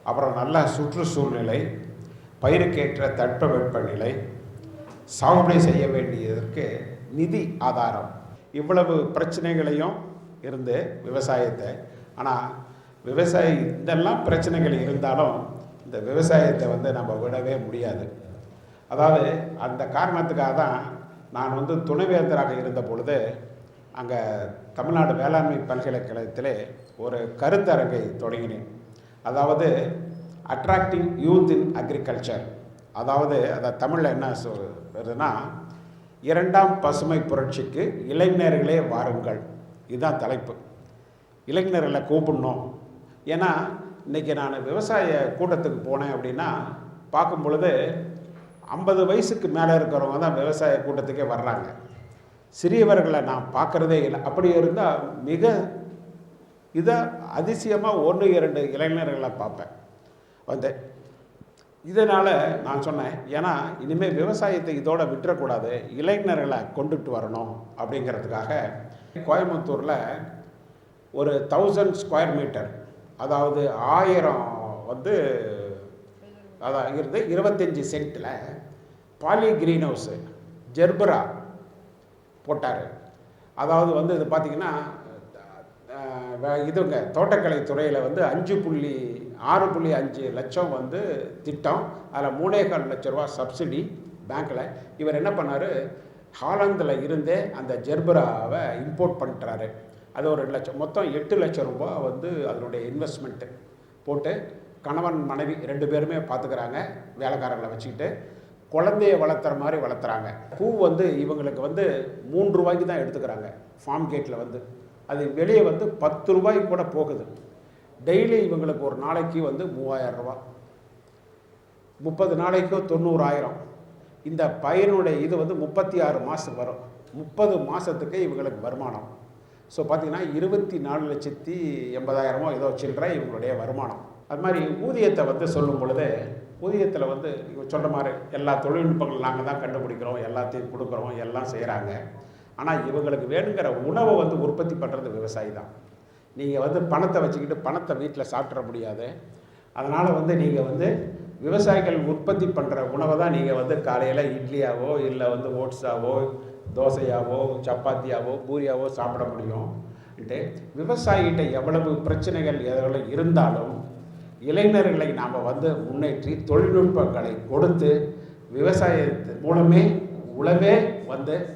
அப்புறம் நல்ல சுற்றுச்சூழ்நிலை, பயிருக்கேற்ற தட்பவெப்பநிலை, சாகுபடி செய்ய வேண்டியதற்கு நிதி ஆதாரம், இவ்வளவு பிரச்சனைகளையும் இருந்து விவசாயத்தை, ஆனால் விவசாயி இதெல்லாம் பிரச்சனைகள் இருந்தாலும் இந்த விவசாயத்தை நம்ம விடவே முடியாது. அதாவது அந்த காரணத்துக்காக தான் நான் துணைவேந்தராக இருந்த பொழுது அங்கே தமிழ்நாடு வேளாண்மை பல்கலைக்கழகத்திலே ஒரு கருத்தரங்கை தொடங்கினேன். அதாவது அட்ராக்டிங் யூத் இன் அக்ரிகல்ச்சர். அதாவது அதை தமிழில் என்ன சொல்றதுன்னா, இரண்டாம் பசுமை புரட்சிக்கு இளைஞர்களே வாருங்கள். இதுதான் தலைப்பு. இளைஞர்களை கூப்பிடணும். ஏன்னா இன்றைக்கி நான் விவசாய கூட்டத்துக்கு போனேன் அப்படின்னா பார்க்கும் பொழுது 50 வயசுக்கு மேலே இருக்கிறவங்க தான் விவசாய கூட்டத்துக்கே வர்றாங்க. சிறியவர்களை நான் பார்க்குறதே இல்லை. அப்படி இருந்தால் மிக அதிசயமாக 1-2 இளைஞர்களை பார்ப்பேன் இதனால் நான் சொன்னேன், ஏன்னா இனிமேல் விவசாயத்தை இதோட விட்டுறக்கூடாது, இளைஞர்களை கொண்டுட்டு வரணும் அப்படிங்கிறதுக்காக கோயம்புத்தூரில் ஒரு 1000 ஸ்கொயர் மீட்டர், அதாவது 1000 அதான் இருந்து 25 சென்ட்டில் பாலி கிரீன் ஹவுஸு ஜெர்பரா போட்டார். அதாவது இது பார்த்திங்கன்னா இதுங்க தோட்டக்கலை துறையில் 6.5 லட்சம் திட்டம், அதில் 3.25 லட்ச ரூபா சப்சிடி பேங்க்கில். இவர் என்ன பண்ணார், ஹாலந்தில் இருந்தே அந்த ஜெர்பராவை இம்போர்ட் பண்ணுறாரு. அது ஒரு 2 லட்சம், மொத்தம் 8 லட்சம் ரூபா அதனுடைய இன்வெஸ்ட்மெண்ட்டு போட்டு கணவன் மனைவி 2 பேருமே பார்த்துக்கிறாங்க. வேலைக்காரங்களை வச்சுக்கிட்டு குழந்தைய வளர்த்துற மாதிரி வளர்த்துறாங்க. பூ இவங்களுக்கு 3 ரூபாய்க்கு தான் எடுத்துக்கிறாங்க ஃபார்ம் கேட்டில். அது வெளியே 10 ரூபாய்க்கு கூட போகுது. டெய்லி இவங்களுக்கு ஒரு நாளைக்கு 3000 ரூபா, 30 நாளைக்கு 90,000. இந்த பையனுடைய இது 36 மாதம் வரும். 30 மாதத்துக்கு இவங்களுக்கு வருமானம். ஸோ பார்த்திங்கன்னா 24,80,000 ஏதோ சில்லற இவங்களுடைய வருமானம். அது மாதிரி ஊதியத்தை சொல்லும் பொழுது, ஊதியத்தில் இவங்க சொல்கிற மாதிரி எல்லா தொழில்நுட்பங்கள் நாங்கள் தான் கண்டுபிடிக்கிறோம், எல்லாத்தையும் கொடுக்குறோம், எல்லாம் செய்கிறாங்க. ஆனால் இவங்களுக்கு வேணுங்கிற உணவை உற்பத்தி பண்ணுறது விவசாயி தான். நீங்கள் பணத்தை வச்சுக்கிட்டு பணத்தை வீட்டில் சாப்பிட்ற முடியாது. அதனால் நீங்கள் விவசாயிகள் உற்பத்தி பண்ணுற உணவை தான் நீங்கள் காலையில் இட்லியாவோ இல்லை ஓட்ஸாவோ தோசையாவோ சப்பாத்தியாவோ பூரியாவோ சாப்பிட முடியும். விவசாயிகிட்ட எவ்வளவு பிரச்சனைகள் எவ்வளவு இருந்தாலும் இளைஞர்களை நாம் முன்னேற்றி தொழில்நுட்பங்களை கொடுத்து விவசாயத்து மூலமே உழவே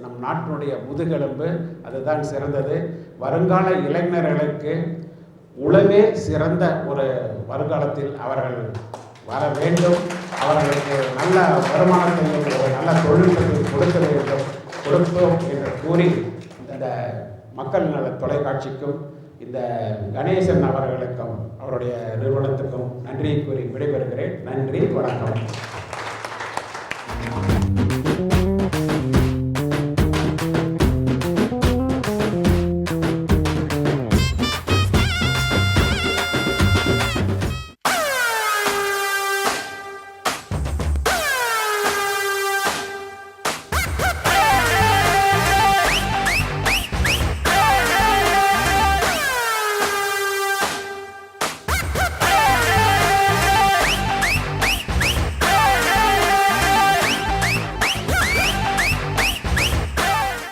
நம் நாட்டினுடைய முதுகெலும்பு. அதுதான் சிறந்தது. வருங்கால இளைஞர்களுக்கு உழவே சிறந்த ஒரு வருங்காலத்தில் அவர்கள் வர வேண்டும். அவர்களுக்கு நல்ல வருமானத்தையும் ஒரு நல்ல தொழில்நுட்பத்தையும் கொடுப்போம் என்று கூறி இந்த மக்கள் நல தொலைக்காட்சிக்கும் இந்த கணேசன் அவர்களுக்கும் அவருடைய நிறுவனத்துக்கும் நன்றி கூறி விடைபெறுகிறேன். நன்றி, வணக்கம்.